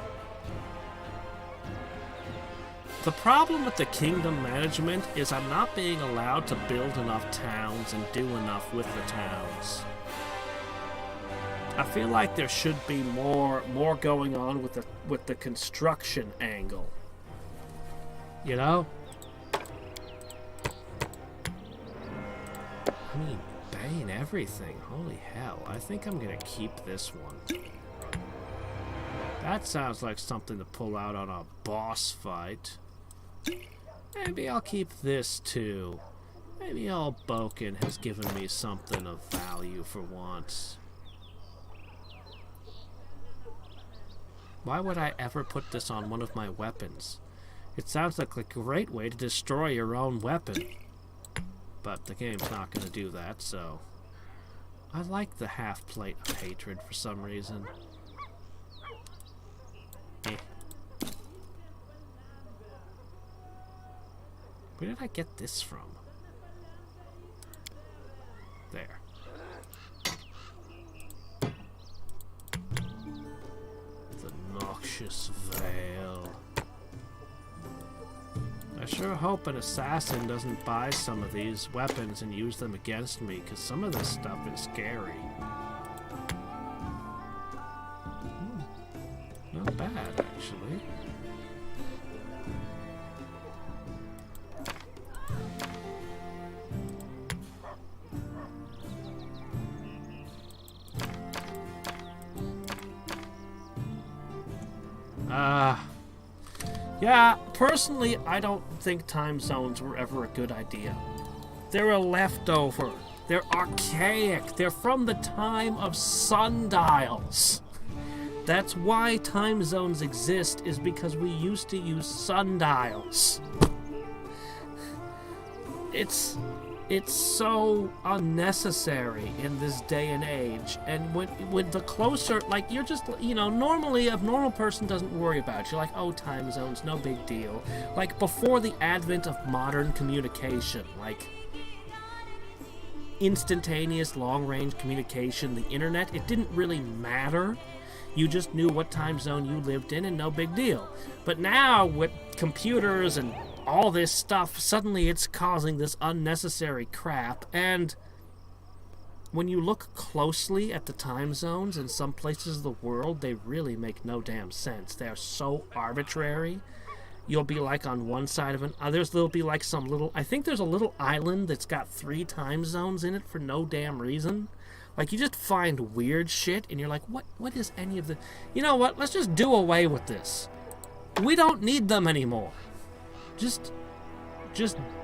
The problem with the kingdom management is I'm not being allowed to build enough towns and do enough with the towns. I feel like there should be more going on with the construction angle. You know? I mean, Bane everything. Holy hell. I think I'm gonna keep this one. That sounds like something to pull out on a boss fight. Maybe I'll keep this too. Maybe old Boken has given me something of value for once. Why would I ever put this on one of my weapons? It sounds like a great way to destroy your own weapon. But the game's not going to do that, so... I like the half plate of hatred for some reason. Eh. Where did I get this from? There. The noxious veil. I sure hope an assassin doesn't buy some of these weapons and use them against me, because some of this stuff is scary. Not bad, actually. Yeah, personally, I don't think time zones were ever a good idea. They're a leftover. They're archaic. They're from the time of sundials. That's why time zones exist, is because we used to use sundials. It's so unnecessary in this day and age, and when the closer, like, you're just, you know, normally a normal person doesn't worry about it. You're like, oh, time zones, no big deal. Like, before the advent of modern communication, like instantaneous long-range communication, the internet, it didn't really matter. You just knew what time zone you lived in and no big deal. But now, with computers and all this stuff, suddenly it's causing this unnecessary crap, and when you look closely at the time zones in some places of the world, they really make no damn sense. They're so arbitrary. You'll be like on one side of there'll be like some little, I think there's a little island that's got 3 time zones in it for no damn reason. Like, you just find weird shit, and you're like, what is any of the... You know what, let's just do away with this. We don't need them anymore. Just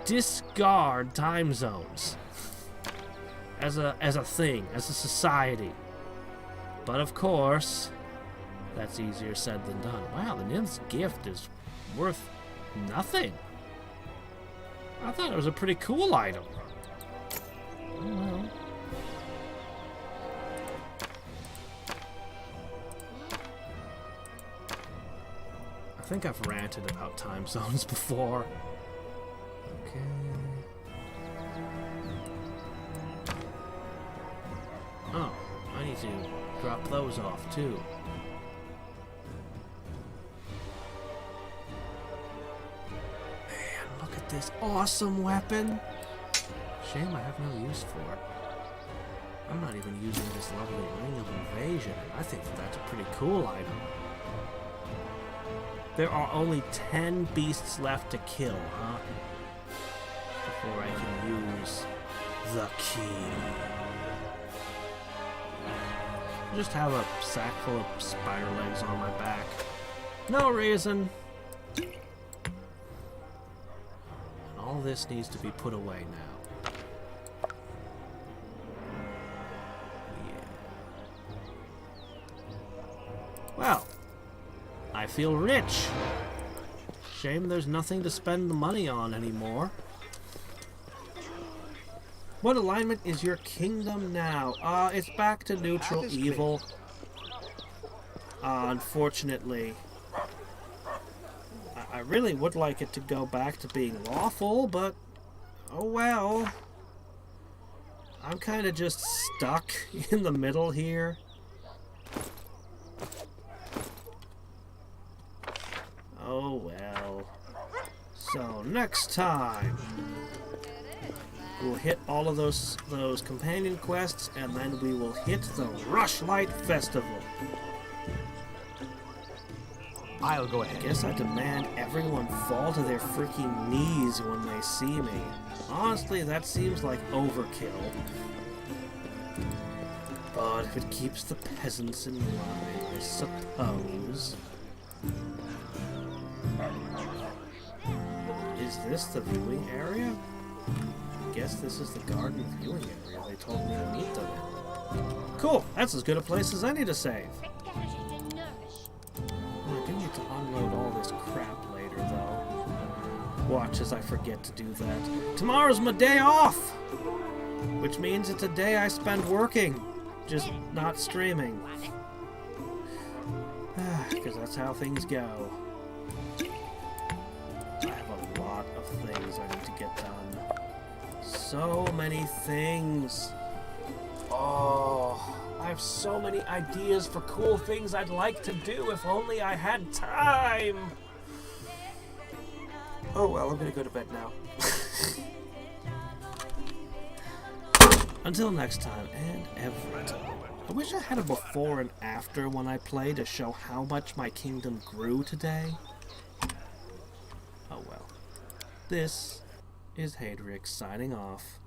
discard time zones as a thing, as a society. But of course, that's easier said than done. Wow, the nymph's gift is worth nothing. I thought it was a pretty cool item. Oh well. think I've ranted about time zones before. Okay. Oh, I need to drop those off too. Man, look at this awesome weapon. Shame I have no use for it. I'm not even using this lovely Ring of Invasion. I think that's a pretty cool item. There are only 10 beasts left to kill, huh? Before I can use the key. Just have a sack full of spider legs on my back. No reason. And all this needs to be put away now. Well, I feel rich. Shame there's nothing to spend the money on anymore. What alignment is your kingdom now? It's back to neutral evil. Unfortunately. I really would like it to go back to being lawful, but oh well. I'm kind of just stuck in the middle here. Oh well. So next time we'll hit all of those companion quests, and then we will hit the Rushlight Festival. I'll go ahead. I guess I demand everyone fall to their freaking knees when they see me. Honestly, that seems like overkill. But if it keeps the peasants in line, I suppose. Is this the viewing area? I guess this is the garden viewing area they told me to meet them in. Cool, that's as good a place as any to save. I do need to unload all this crap later, though. Watch as I forget to do that. Tomorrow's my day off! Which means it's a day I spend working, just not streaming. Because that's how things go. I have a lot of things I need to get done. So many things. Oh, I have so many ideas for cool things I'd like to do if only I had time. Oh well, I'm gonna go to bed now. Until next time, and every time. I wish I had a before and after when I play to show how much my kingdom grew today. Oh well. This is Hadriex signing off.